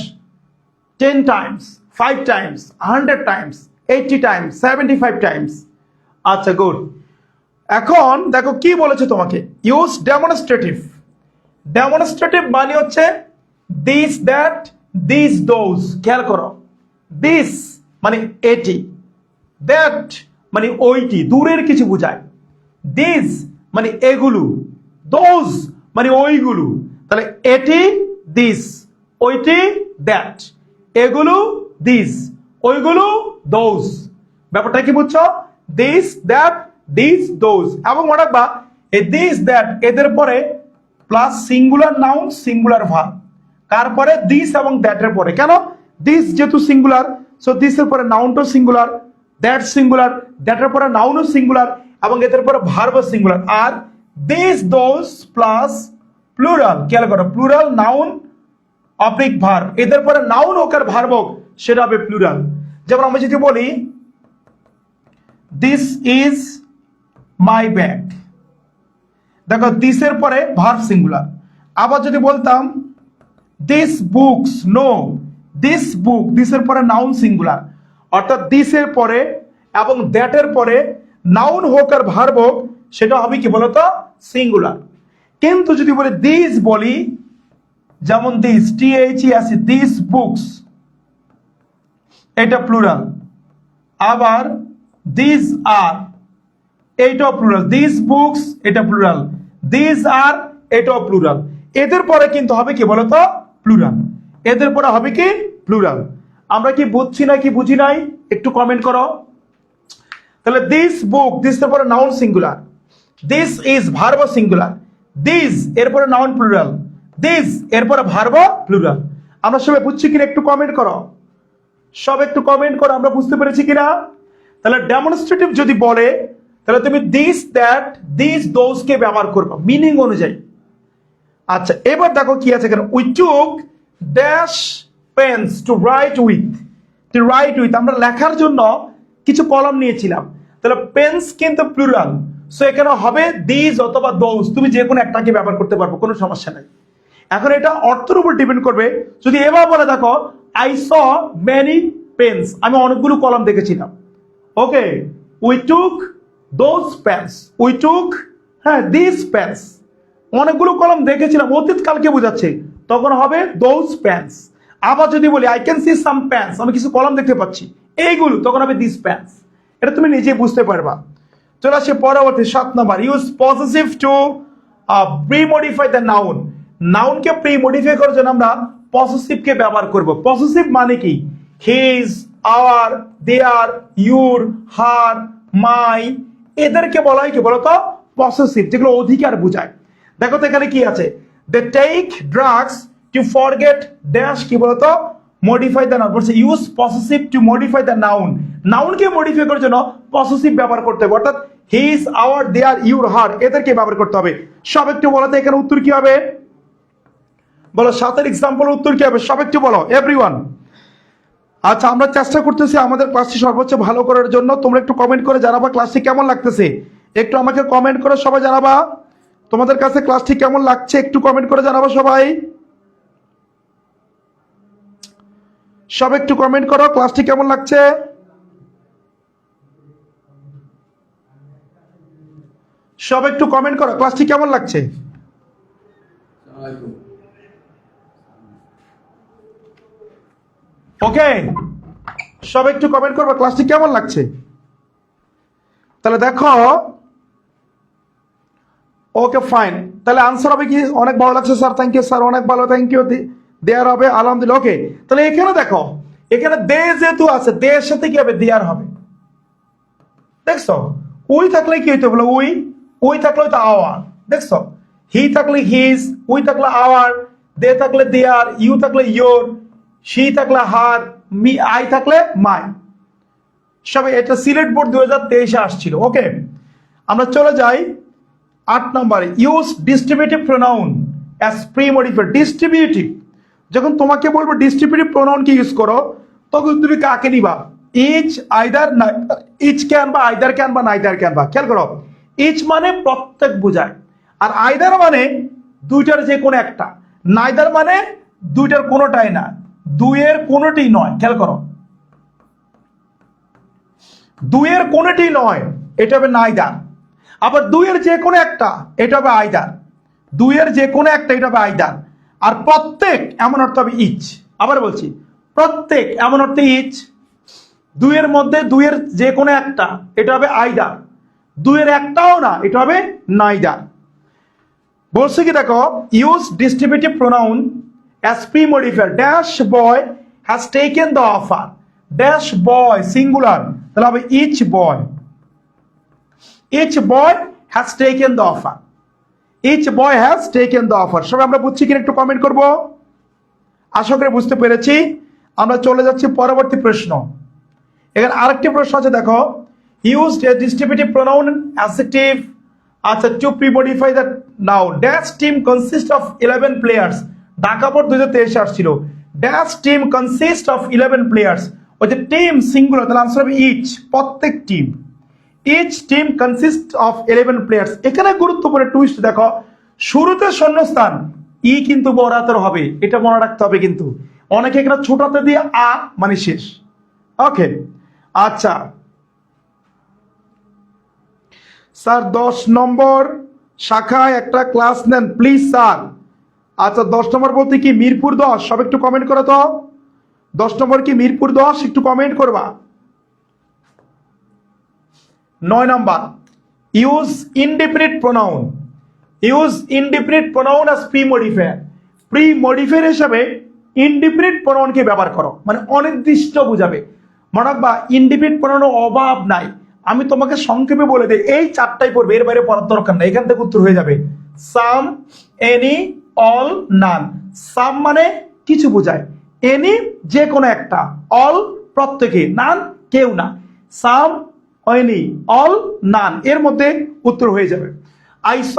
10 Times, 5 Times, 100 Times, 80 Times, 75 Times. আচ্ছা গুড। এখন দেখো কি বলেছে তোমাকে, ইউজ ডেমনস্ট্রেটিভ। ডেমনস্ট্রেটিভ মানে হচ্ছে দিস, দ্যাট, দিস, দোজ। খেয়াল করো, দিস মানে এটি, দ্যাট মানে ওইটি, দূরের কিছু বোঝায়, দিস মানে এগুলো, দোজ মানে ওইগুলো। তাহলে এটি দিস, ওইটি দ্যাট, এগুলো দিস, ওইগুলো দোজ। ব্যাপারটা কি বুঝছো, দিস, দ্যাট, দিস, দোজ। এবং মনে রাখবা এই দিস, দ্যাট এদের পরে plus singular noun, singular verb. কার পরে, দিস এবং দ্যাটের পরে। কেন, দিস যেহেতু সিঙ্গুলার, সো দিসের পরে নাউনটাও সিঙ্গুলার, দ্যাট সিঙ্গুলার, দ্যাটের পরে নাউনও সিঙ্গুলার এবং এদের পরে ভার্বও সিঙ্গুলার। আর দিস, দোজ প্লাস প্লুরাল, খেয়াল করো প্লুরাল নাউন অবলিক ভার্ব, এদের পরে নাউন হোক আর ভার্ব হোক সেটা হবে প্লুরাল। যেমন আমরা যদি বলি দিস ইজ মাই ব্যাগ, দেখো দিসের পরে ভার্ব সিঙ্গুলার। আবার যদি বলতাম this books, no, this book, দিসের পরে নাউন সিঙ্গুলার, অর্থাৎ দিসের পরে এবং দ্যাটের পরে নাউন হোক আর ভার্ব হোক সেটা হবে কি বলতো, সিঙ্গুলার। কিন্তু যদি বলি দিস বলি, যেমন দিস, টিএইচই আছে, দিস বুকস এটা প্লুরাল। আবার দিস আর এইটাও প্লুরাল, দিস বুকস এটা প্লুরাল, দিস আর এটাও প্লুরাল। এদের পরে কিন্তু হবে কি বলতো, প্লুরাল। এদের পরে হবে কি, প্লুরাল। আমরা কি বুঝছি না কি বুঝি নাই একটু কমেন্ট করো। তাহলে দিস বুক, দিস এর পরে noun singular, this is verb singular, this এরপরে নাউন প্লুরাল, দিস এরপরে ভার্ব প্লুরাল। আমরা সবাই বুঝছি কিনা একটু কমেন্ট করো, সব একটু কমেন্ট করো আমরা বুঝতে পেরেছি কিনা। তাহলে ডেমনস্ট্রেটিভ যদি বলে তাহলে তুমি দিস, দ্যাট, দিস, দোজ কে ব্যবহার করবে মিনিং অনুযায়ী। আচ্ছা এবার দেখো কি আছে এখানে, we took dash pens to write with, to write with আমরা লেখার জন্য কিছু কলম নিয়েছিলাম। তাহলে পেন্স কিন্তু প্লুরাল, সো এখানে হবে দিস অথবা দোজ, তুমি যে কোনো একটাকে ব্যবহার করতে পারবো, কোনো সমস্যা নাই। এখন এটা অর্থের উপর ডিপেন্ড করবে। যদি এবার বলে দেখো আই স মেনি পেন্স, আমি অনেকগুলো কলম দেখেছিলাম। Okay, we took those pens, we took হ্যাঁ দিস পেন্স, অনেকগুলো কলম দেখেছিলাম, অতীতকালকে বোঝাচ্ছে, তখন হবে দোজ পেন্স। আবার যদি বলি I can see some pens, আমি কিছু কলম দেখতে পাচ্ছি, এইগুলো, তখন হবে দিস পেন্স। এটা তুমি নিজে বুঝতে পারবা। চলে আসে পরবর্তী 7 নম্বর, use positive to pre modify the noun. নাউনকে প্রি মডিফাই করার জন্য আমরা পসেসিভকে ব্যবহার করব। পসেসিভ মানে কি, he is, our, their, your, her, my, এদেরকে বলা হয় কি বলতো পসেসিভ, যেগুলো অধিকার বোঝায়। দেখো তো এখানে কি আছে, they take drugs to forget dash, কি বলতো মডিফাই দ্য নাউন, বলছে use possessive to modify the noun, নাউনকে মডিফাই করার জন্য পসেসিভ ব্যবহার করতে হবে, অর্থাৎ his, our, their, your, her এদেরকে ব্যবহার করতে হবে। সব একটু বলো তো এখানে উত্তর কি হবে, বলো 7 এক্সাম্পল উত্তর কি হবে, সব একটু বলো এভরিওয়ান। আচ্ছা, আমরা চেষ্টা করতেছি আমাদের ক্লাসটি সর্বোচ্চ ভালো করার জন্য। তোমরা একটু কমেন্ট করে জানাবা ক্লাসটি কেমন লাগতেছে, একটু আমাকে কমেন্ট করে সবাই জানাবা তোমাদের কাছে ক্লাসটি কেমন লাগছে, একটু কমেন্ট করে জানাবা সবাই, সব একটু কমেন্ট করো ক্লাসটি কেমন লাগছে। সব একটু কমেন্ট করো ক্লাসটি কেমন লাগছে। ওকে, সব একটু কমেন্ট করবো ক্লাসটি কেমন লাগছে। তাহলে দেখো, ওকে ফাইন, তাহলে আনসার হবে কি, অনেক ভালো লাগছে স্যার, থ্যাংক ইউ স্যার, অনেক ভালো, থ্যাংক ইউ, দেয়ার হবে আলহামদুলিল্লাহ। ওকে, তাহলে এখানে দেখো, এখানে দে যেহেতু আছে, দেয়ের সাথে কি হবে, দেয়ার হবে। দেখছো, উই থাকলে কি হইতো বলো, উই, উই থাকলে হয়তো আওয়ার, দেখছো, হি থাকলে হিজ, উই থাকলে আওয়ার, দে থাকলে দেয়ার, ইউ থাকলে ইয়োর, শি থাকলে হার, মি, আই থাকলে মাই। সবে এটা সিলেট বোর্ড 2023-এ আসছিল। ওকে, আমরা চলে যাই 8 নম্বরে, use distributive pronoun as pre modifier. Distributive, যখন তোমাকে বলবো ডিস্ট্রিবিউটিভ প্রোনাউন কি ইউজ করো, তখন তুমি কাকে নিবা, ইচ, আইদার, ইচ ক্যান বা আইদার ক্যান বা নাইদার ক্যান বা। খেয়াল করো, ইচ মানে প্রত্যেক বোঝায়, আর আইদার মানে দুইটার যে কোনো একটা, নাইদার মানে দুইটার কোনোটাই না, দুইয়ের কোনোটি নয়। খেয়াল করো, দুইয়ের কোনোটি নয়, এটা হবে নাইদার। আবার দুইয়ের যে কোনো একটা, এটা হবে আইদার। দুইয়ের যে কোনো একটা, এটা হবে আইদার। আর প্রত্যেক এমন অর্থ হবে ইচ। আবার বলছি, প্রত্যেক এমন অর্থে ইচ। দুইয়ের মধ্যে দুইয়ের যে কোনো একটা, এটা হবে আইদার। দুইয়ের একটাও না, এটা হবে নাইদার। বলছে কি দেখো, use distributive pronoun as pre modifier, dash boy has taken the offer, dash boy singular, তাহলে হবে each boy, each boy has taken the offer, each boy has taken the offer. সবাই আমরা বুঝছি কিনা একটু কমেন্ট করবো, আশা করে বুঝতে পেরেছি। আমরা চলে যাচ্ছি পরবর্তী প্রশ্ন। এখানে আরেকটি প্রশ্ন আছে দেখো, use a distributive pronoun adjective, আচ্ছা, to premodify the noun, dash team consist of 11 players. Dhaka board 2023 আসছিল, dash team consist of 11 players, ওই যে টিম সিঙ্গুলার, তাহলে আনসার হবে ইচ, প্রত্যেক team. Each team consist of 11 players. এখানে গুরুত্বপূর্ণ টুইস্ট দেখো, শুরুতে শূন্যস্থান, ই কিন্তু বড় হাতের হবে, এটা মনে রাখতে হবে কিন্তু। অনেকে এখানে ছোট হাতে দিয়ে আ মানে শেষ। ওকে, আচ্ছা স্যার 10 নম্বর শাখায় একটা ক্লাস নেন প্লিজ স্যার। আচ্ছা, 10 নম্বর বলতে কি মিরপুর 10? সব একটু কমেন্ট করো তো, 10 নম্বর কি মিরপুর 10? একটু কমেন্ট করবা। 9 নম্বর, use indefinite pronoun, use indefinite pronoun as pre modifier. Pre modifier হিসাবে ইনডিফিনিট প্রোনাউনকে ব্যবহার করো, মানে অনির্দিষ্ট বুঝাবে। মনে রাখবা, ইনডিফিনিট প্রোনাউনের অভাব নাই। আমি তোমাকে সংক্ষেপে বলে দিই, এই 4টাই পড়বে, এর বাইরে পড়ার দরকার নাই, এখান থেকে উত্তর হয়ে যাবে। সাম, এনি, অল, নান। সাম মানে কিছু বোঝায়, এনি যে কোনো একটা, অল প্রত্যেকে, নান কেউ না। সাম, এনি, অল, নান, এর মধ্যে উত্তর হয়ে যাবে। I saw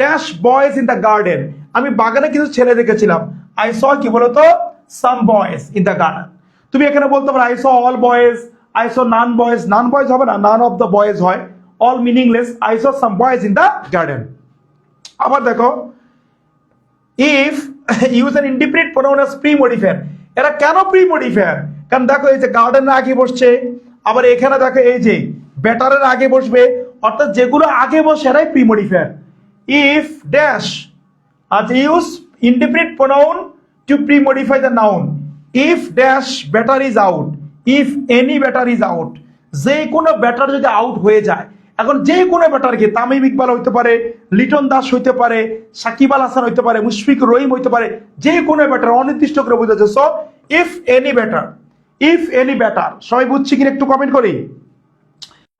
dash boys in the garden. আমি বাগানে কিছু ছেলে দেখেছিলাম। আই স কি বলতো, some boys in the garden. তুমি এখানে বলতে পারো I saw all boys, I saw none boys. None boys হবে না, নান অফ দ্য বয়েজ হয়, all meaningless. I saw some boys in the garden. আবার দেখো, if use an indefinite pronoun as pre modifier. এরা কেন pre modifier? কারণ দেখো, এই যে গার্ডেনের আগে বসছে, আবার এখানে দেখো এই যে বেটারের আগে বসবে, অর্থাৎ যেগুলো আগে বসে এরাই প্রি মডিফায়ার। ইফ ড্যাশ, আচ্ছা, use indefinite pronoun to pre modify the noun, if dash batter is out, if any batter is out. যে কোনো ব্যাটার যদি আউট হয়ে যায়, এখন যে কোনো ব্যাটারকে তামিম ইকবাল হইতে পারে, লিটন দাস হইতে পারে, সাকিব আল হাসান হইতে পারে, মুশফিক রহিম হইতে পারে, যে কোনো ব্যাটার অনির্দিষ্ট করে বোঝাচ্ছে। So if any batter, if any better. সবাই বুঝছি কিনা একটু কমেন্ট করি।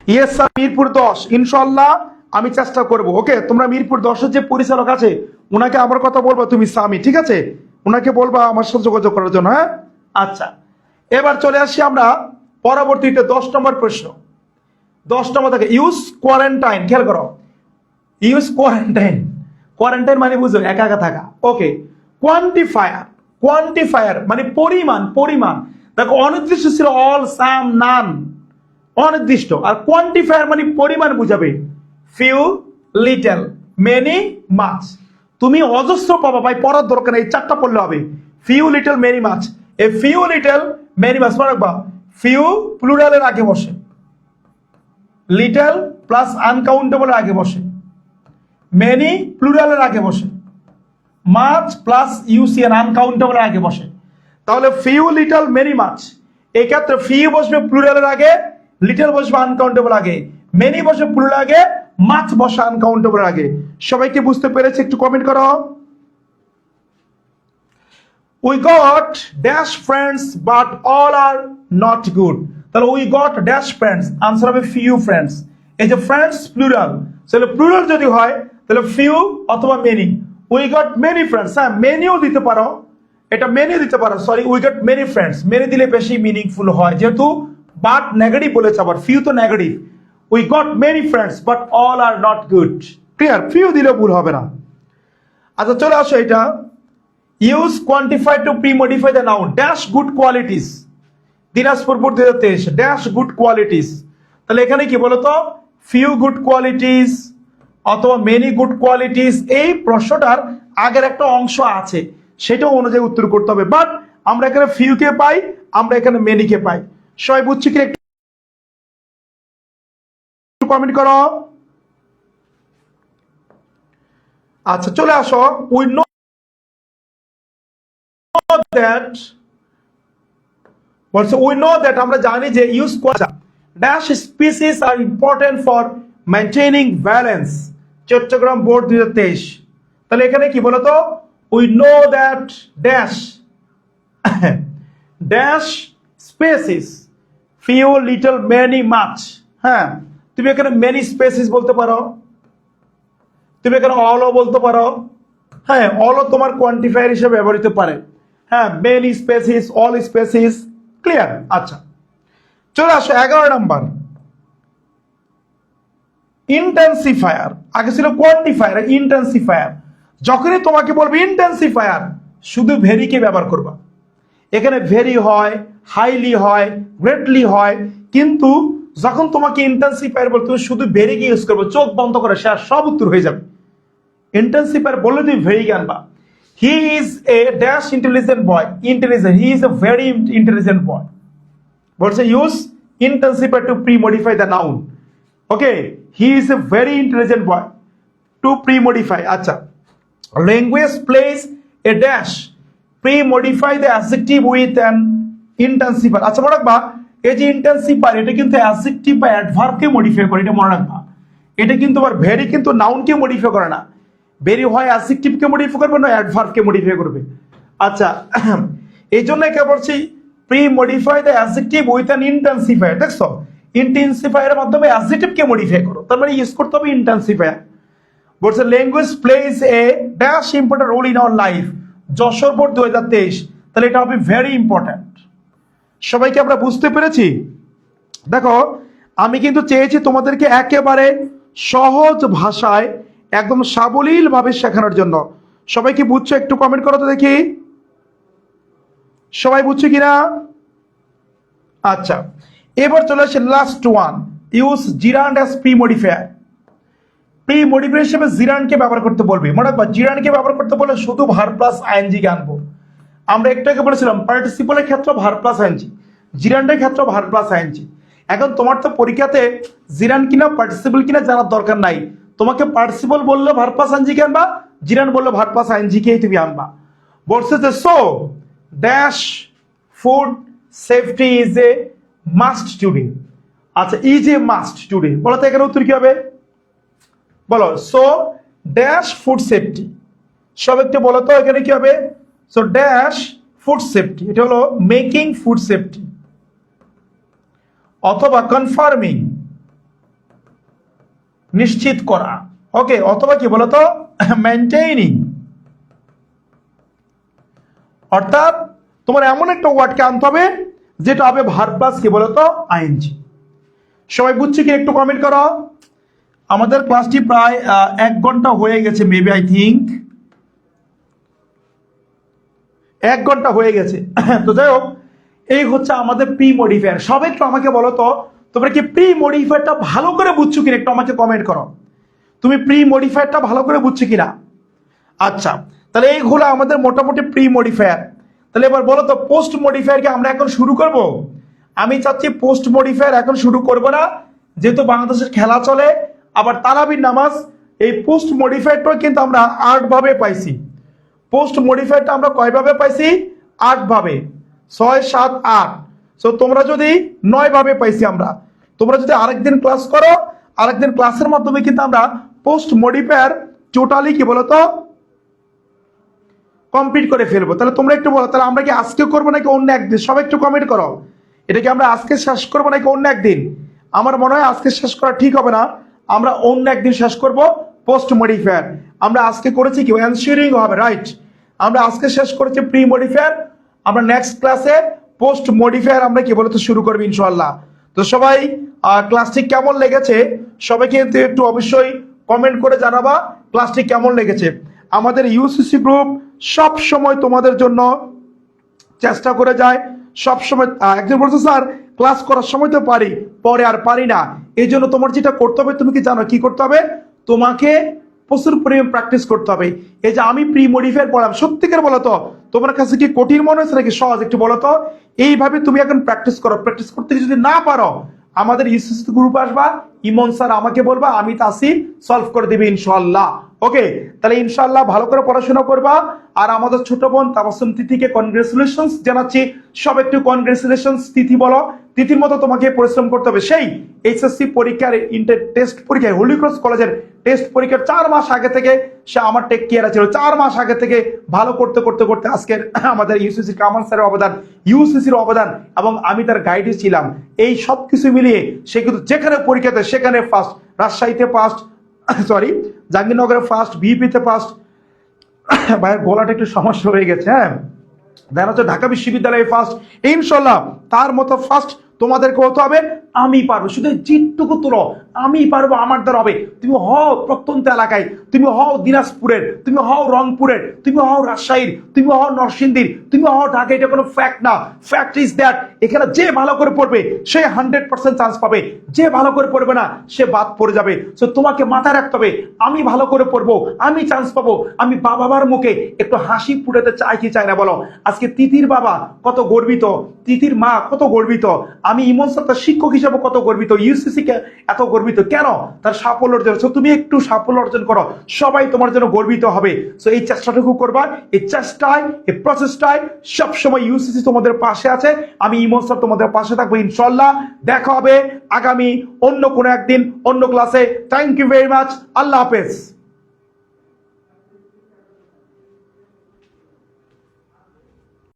ইয়েস স্যার, মিরপুর 10 ইনশাল্লাহ আমি চেষ্টা করব। ওকে, তোমরা মিরপুর 10-এর যে পরিচালক আছে ওনাকে আমার কথা বলবা, তুমি সামি, ঠিক আছে, ওনাকে বলবা আমার সাথে যোগাযোগ করার জন্য। হ্যাঁ, আচ্ছা, এবার চলে আসি আমরা পরবর্তীতে 10 নম্বর প্রশ্ন। 10 নম্বর থেকে ইউজ কোয়ারেন্টাইন, খেয়াল করো, ইউজ কোয়ারেন্টাইন। কোয়ারেন্টাইন মানে বুঝো একা একা থাকা। ওকে, কোয়ান্টিফায়ার, কোয়ান্টিফায়ার মানে পরিমাণ, পরিমাণ। দেখো অনির্দিষ্ট ছিল অল, সাম, নান, অনির্দিষ্ট। আর কোয়ান্টিফায়ার মানে পরিমাণ বুঝাবে, ফিউ, লিটল, মেনি, মাছ। তুমি অজস্র পাবা ভাই, পড়ার দরকার নেই, এই 4টা পড়লে হবে। ফিউ, লিটল, মেনি, মাছ। এই ফিউ, লিটল, মেনি, মাছ মনে রাখবা, ফিউ প্লুরালের আগে বসে, লিটল প্লাস আনকাউন্টেবলের আগে বসে, মেনি প্লুরালের আগে বসে, মাছ প্লাস ইউসিএন আনকাউন্টেবলের আগে বসে। তাহলে ফিউ, লিটল, মেনি, মাছ। এই ক্ষেত্রে ফিউ বসবে প্লুরালের আগে, লিটল বসবে আনকাউন্টেবল আগে, মেনি বসবে প্লুরাল আগে, মাছ বসে আনকাউন্টেবল আগে। সবাইকে বুঝতে পেরেছে? একটু কমেন্ট করো। We got dash friends but all are not good. তাহলে we got dash friends, answer হবে ফিউ ফ্রেন্ডস। এই যে ফ্রেন্ডস প্লুরাল, তাহলে প্লুরাল যদি হয় তাহলে ফিউ অথবা many. We got many friends, হ্যাঁ মেনিও দিতে পারো, এটা মেনি দিতে পারো, sorry we got many friends, many দিলে বেশি মিনিংফুল হয়, যেহেতু বাট নেগেটিভ বলেছে, আবার ফিউ তো negative. We got many friends but all are not good. Clear? Few দিলে ভুল হবে না। আচ্ছা চলে আসো, এটা use quantify two pre modify the noun dash good qualities. Dinajpur board 2023 dash good qualities. তাহলে এখানে কি বলতো, ফিউ গুড কোয়ালিটিস অথবা মেনি গুড কোয়ালিটিস। এই প্রশ্নটার আগের একটা অংশ আছে, সেটা অনুযায়ী উত্তর করতে হবে। বাট আমরা এখানে ফিউ কে পাই, আমরা এখানে মেনি কে পাই। সবাই বুঝছি কি? একটু কমেন্ট করো। আচ্ছা চলে আসো, উই নো দ্যাট, বলছে উই নো দ্যাট, আমরা জানি যে use dash species are important for maintaining balance. Chattogram board 2023। তাহলে এখানে কি বলতো, we know that dash dash species, few, little, many, মাছ। হ্যাঁ, তুমি এখানে মেনি স্পেসিস বলতে পারো, তুমি এখানে অলও বলতে পারো। হ্যাঁ, অলও তোমার কোয়ান্টিফায়ার হিসেবে ব্যবহৃত পারে। হ্যাঁ, many species, all species. Clear? আচ্ছা চলে আসো 11 নাম্বার, ইন্টেন্সিফায়ার। আগে ছিল কোয়ান্টিফায়ার, ইন্টেন্সিফায়ার। যখনই তোমাকে বলবে ইন্টেন্সিফায়ার, শুধু ভেরিকে ব্যবহার করবা। এখানে ভেরি হয়, হাইলি হয়, গ্রেটলি হয়, কিন্তু যখন তোমাকে ইন্টেন্সিফায়ার বলতে তুমি শুধু ভেরিকে ইউজ করবে, চোখ বন্ধ করে সে সব উত্তর হয়ে যাবে। ইন্টেন্সিফায়ার বললে তুমি ভেরি আনবা। He is a dash intelligent boy, intelligent, he is a very intelligent boy. বলছে use intensifier to pre modify the noun. Okay, he is a very intelligent boy to pre modify. আচ্ছা, language place a dash pre modify the adjective with an intensifier. আচ্ছা মনে রাখবা, এই যে intensifier এটা কিন্তু adjective বা অ্যাডভার্বকে মডিফাই করে, এটা মনে রাখবা। এটা কিন্তু আবার ভেরি কিন্তু নাউনকে মডিফাই করে না। ভেরি হয় অ্যাডজেক্টিভকে মডিফাই করবে না অ্যাডভার্বকে মডিফাই করবে। আচ্ছা, এই জন্য কে বলছি pre modify the adjective with an intensifier. দেখছো, ইন্টেন্সিফায়ারের মাধ্যমে অ্যাডজেক্টিভকে মডিফাই করো, তার মানে ইউজ করতে হবে ইন্টেন্সিফায়ার। বলছে language place a dash important role in our life. Jashore board 2023। তাহলে এটা হবে ভেরি ইম্পর্টেন্ট। সবাইকে আমরা বুঝতে পেরেছি? দেখো আমি কিন্তু চেয়েছি তোমাদেরকে একেবারে সহজ ভাষায় একদম সাবলীল ভাবে শেখানোর জন্য। সবাই কি বুঝছো? একটু কমেন্ট করো তো দেখি, সবাই বুঝছো কিনা। আচ্ছা, এবার চলে আসে last one, use জিরান্ড as pre modifier. Pre modifier হিসেবে জিরান্ডকে ব্যবহার করতে বলবে। মনে রাখবা, জিরান্ডকে ব্যবহার করতে বলে শুধু ভার প্লাস আইএনজি কে আনবো। আমরা একটু আগে বলেছিলাম পার্টিসিপলের ক্ষেত্রে ভার প্লাস আইএনজি, জিরান্ডের ক্ষেত্রে ভার প্লাস আইএনজি। এখন তোমার তো পরীক্ষাতে জিরান্ড কিনা পার্টিসিপল কিনা জানার দরকার নাই, তোমাকে পার্টিসিপল বললে ভার প্লাস আইএনজি কে আনবা, জিরান্ড বললে ভার প্লাস আইএনজি কেই তুমি আনবা। বলছে যে so dash food safety is a must today. আচ্ছা, ইজ এ মাস্ট টুডে, বলো তো এখানে উত্তর কি হবে? বলো, সো ড্যাশ ফুড সেফটি। সব একটু বলো তো এখানে কি হবে? সো ড্যাশ ফুড সেফটি, এটা হলো মেকিং ফুড সেফটি। অথবা কনফার্মিং, নিশ্চিত করা, ওকে, অথবা কি বলতো মেনটেইনিং। অর্থাৎ তোমার এমন একটা ওয়ার্ডকে আনতে হবে যেটা হবে ভার্ব প্লাস কি বলতো আইএনজি। সবাই বুঝছে কি? একটু কমেন্ট করো। আমাদের ক্লাসটি প্রায় 1 ঘন্টা হয়ে গেছে, মেবি আই থিঙ্ক 1 ঘন্টা হয়ে গেছে। তো যাই হোক, এই হচ্ছে আমাদের প্রি মডিফায়ার। সবাই একটু আমাকে বলো তো তোমরা কি প্রি মডিফায়ারটা ভালো করে বুঝছো কিনা, একটু আমাকে কমেন্ট করো। তুমি প্রি মডিফায়ারটা ভালো করে বুঝছো কিনা? আচ্ছা, তাহলে এই হলো আমাদের মোটামুটি প্রি মডিফায়ার। তাহলে এবার বলো তো পোস্ট মডিফায়ারকে আমরা এখন শুরু করব? আমি চাচ্ছি পোস্ট মডিফায়ার এখন শুরু করব না, যেহেতু বাংলাদেশের খেলা চলে, আবার তারাবির নামাজ। এই পোস্ট মডিফায়ারটা কিন্তু আমরা 8 ভাবে পাইছি। পোস্ট মডিফায়ারটা আমরা কয়ভাবে পাইছি? 8 ভাবে, 6, 7, 8। সো তোমরা যদি 9 ভাবে পাইছি আমরা। তোমরা যদি আরেকদিন ক্লাস করো, আরেকদিন ক্লাসের মাধ্যমে কিন্তু আমরা পোস্ট মডিফায়ার টোটালি কি বলতো কমপ্লিট করে ফেলবো। তাহলে তোমরা একটু বলো, তাহলে আমরা কি আজকে করবো নাকি অন্য একদিন? সবাই একটু কমেন্ট করো, এটা কি আমরা আজকে শেষ করবো নাকি অন্য একদিন? আমার মনে হয় আজকে শেষ করা ঠিক হবে না, আমরা অন্য একদিন শেষ করব পোস্ট মডিফায়ার। আমরা আজকে করেছি কি এনশিওরিং হবে, রাইট? আমরা আজকে শেষ করেছি প্রি মডিফায়ার, আমরা নেক্সট ক্লাসে পোস্ট মডিফায়ার আমরা কি বলতে শুরু করবো ইনশাআল্লাহ। তো সবাই ক্লাসটি কেমন লেগেছে সবাইকে একটু অবশ্যই কমেন্ট করে জানাবা ক্লাসটি কেমন লেগেছে। আমাদের ইউসিসি গ্রুপ সব সময় তোমাদের জন্য চেষ্টা করে যায়, সব সময়। একজন বলছে স্যার ক্লাস করার সময় তো পারি, পরে আর পারি না। এই জন্য তোমার যেটা করতে হবে, তুমি কি জানো কি করতে হবে? তোমাকে প্রচুর পরিমাণ প্র্যাকটিস করতে হবে। এই যে আমি প্রি মডিফায়ার পড়াম, সত্যিকার বলো তো তোমার কাছে কি কঠিন মনে হচ্ছে নাকি সহজ? একটু বলো তো। এইভাবে তুমি এখন প্র্যাকটিস করো। প্র্যাকটিস করতে যদি না পারো, আমাদের ইউসিসি গ্রুপে আসবা, ইমন স্যার আমাকে বলবা, আমি তাসি সলভ করে দিবি ইনশাআল্লাহ। ওকে, তাহলে ইনশাআল্লাহ ভালো করে পড়াশোনা করবা। আর আমাদের ছোট বোন তাবাসসুম তিথিকে কনগ্রেচুলেশনস জানাচ্ছি। সব একটু কনগ্রেচুলেশনস তিথি বলো। তিথির মতো তোমাকে পরিশ্রম করতে হবে। সেই এইচএসসি পরীক্ষার টেস্ট পরীক্ষায় হোলি ক্রস কলেজের টেস্ট পরীক্ষার 4 মাস আগে থেকে সে আমার টেক কেয়ার ছিল। 4 মাস আগে থেকে ভালো করতে করতে করতে আজকের আমাদের ইউসিসি কামান স্যারের অবদান, ইউসিসির অবদান, এবং আমি তার গাইডে ছিলাম। এই সব কিছু মিলিয়ে সে কিন্তু যেখানে পরীক্ষাতে সেখানে ফার্স্ট। রাজশাহীতে ফার্স্ট, সরি জাহাঙ্গীরনগরে ফার্স্ট, বিপিতে ফার্স্ট। ভাইয়ের গলাটা একটু সমস্যা হয়ে গেছে, হ্যাঁ। দেন হচ্ছে ঢাকা বিশ্ববিদ্যালয়ে ফার্স্ট। ইনশাল্লাহ তার মতো ফার্স্ট তোমাদেরকে হতে হবে। আমি পারবো, শুধু জিতটুকু তুলো, আমি পারবো, আমার দ্বারা হবে। তুমি হও প্রত্যন্ত এলাকায়, তুমি হও দিনাজপুরের, তুমি হও রংপুরের, তুমি হও রাজশাহীর, তুমি হও নরসিংদীর, তুমি হও ঢাকা। এটা কোনো ফ্যাক্ট না। ফ্যাক্ট ইজ দ্যাট এখানে যে ভালো করে পড়বে সে 100% চান্স পাবে, যে ভালো করে পড়বে না সে বাদ পড়ে যাবে। সো তোমাকে মাথায় রাখতে হবে, আমি ভালো করে পড়বো, আমি চান্স পাবো। আমি বাবার মুখে একটু হাসি ফুটাতে চাই কি চাই না বলো? আজকে তিথির বাবা কত গর্বিত, তিথির মা কত গর্বিত, আমি ইমন স্যার তার শিক্ষক হিসেবে কত গর্বিত, ইউসিসি কে এত গর্বিত কেন? তার সাফল্য অর্জন। সো তুমি একটু সাফল্য অর্জন করো, সবাই তোমার জন্য গর্বিত হবে। সো এই চেষ্টাটুকু করবা, এই চেষ্টায়, এই প্রচেষ্টায় সবসময় ইউসিসি তোমাদের পাশে আছে। আমি ইমন স্যার তোমাদের পাশে থাকবো ইনশাল্লাহ। দেখা হবে আগামী অন্য কোনো একদিন অন্য ক্লাসে। Thank you very much. আল্লাহ হাফেজ।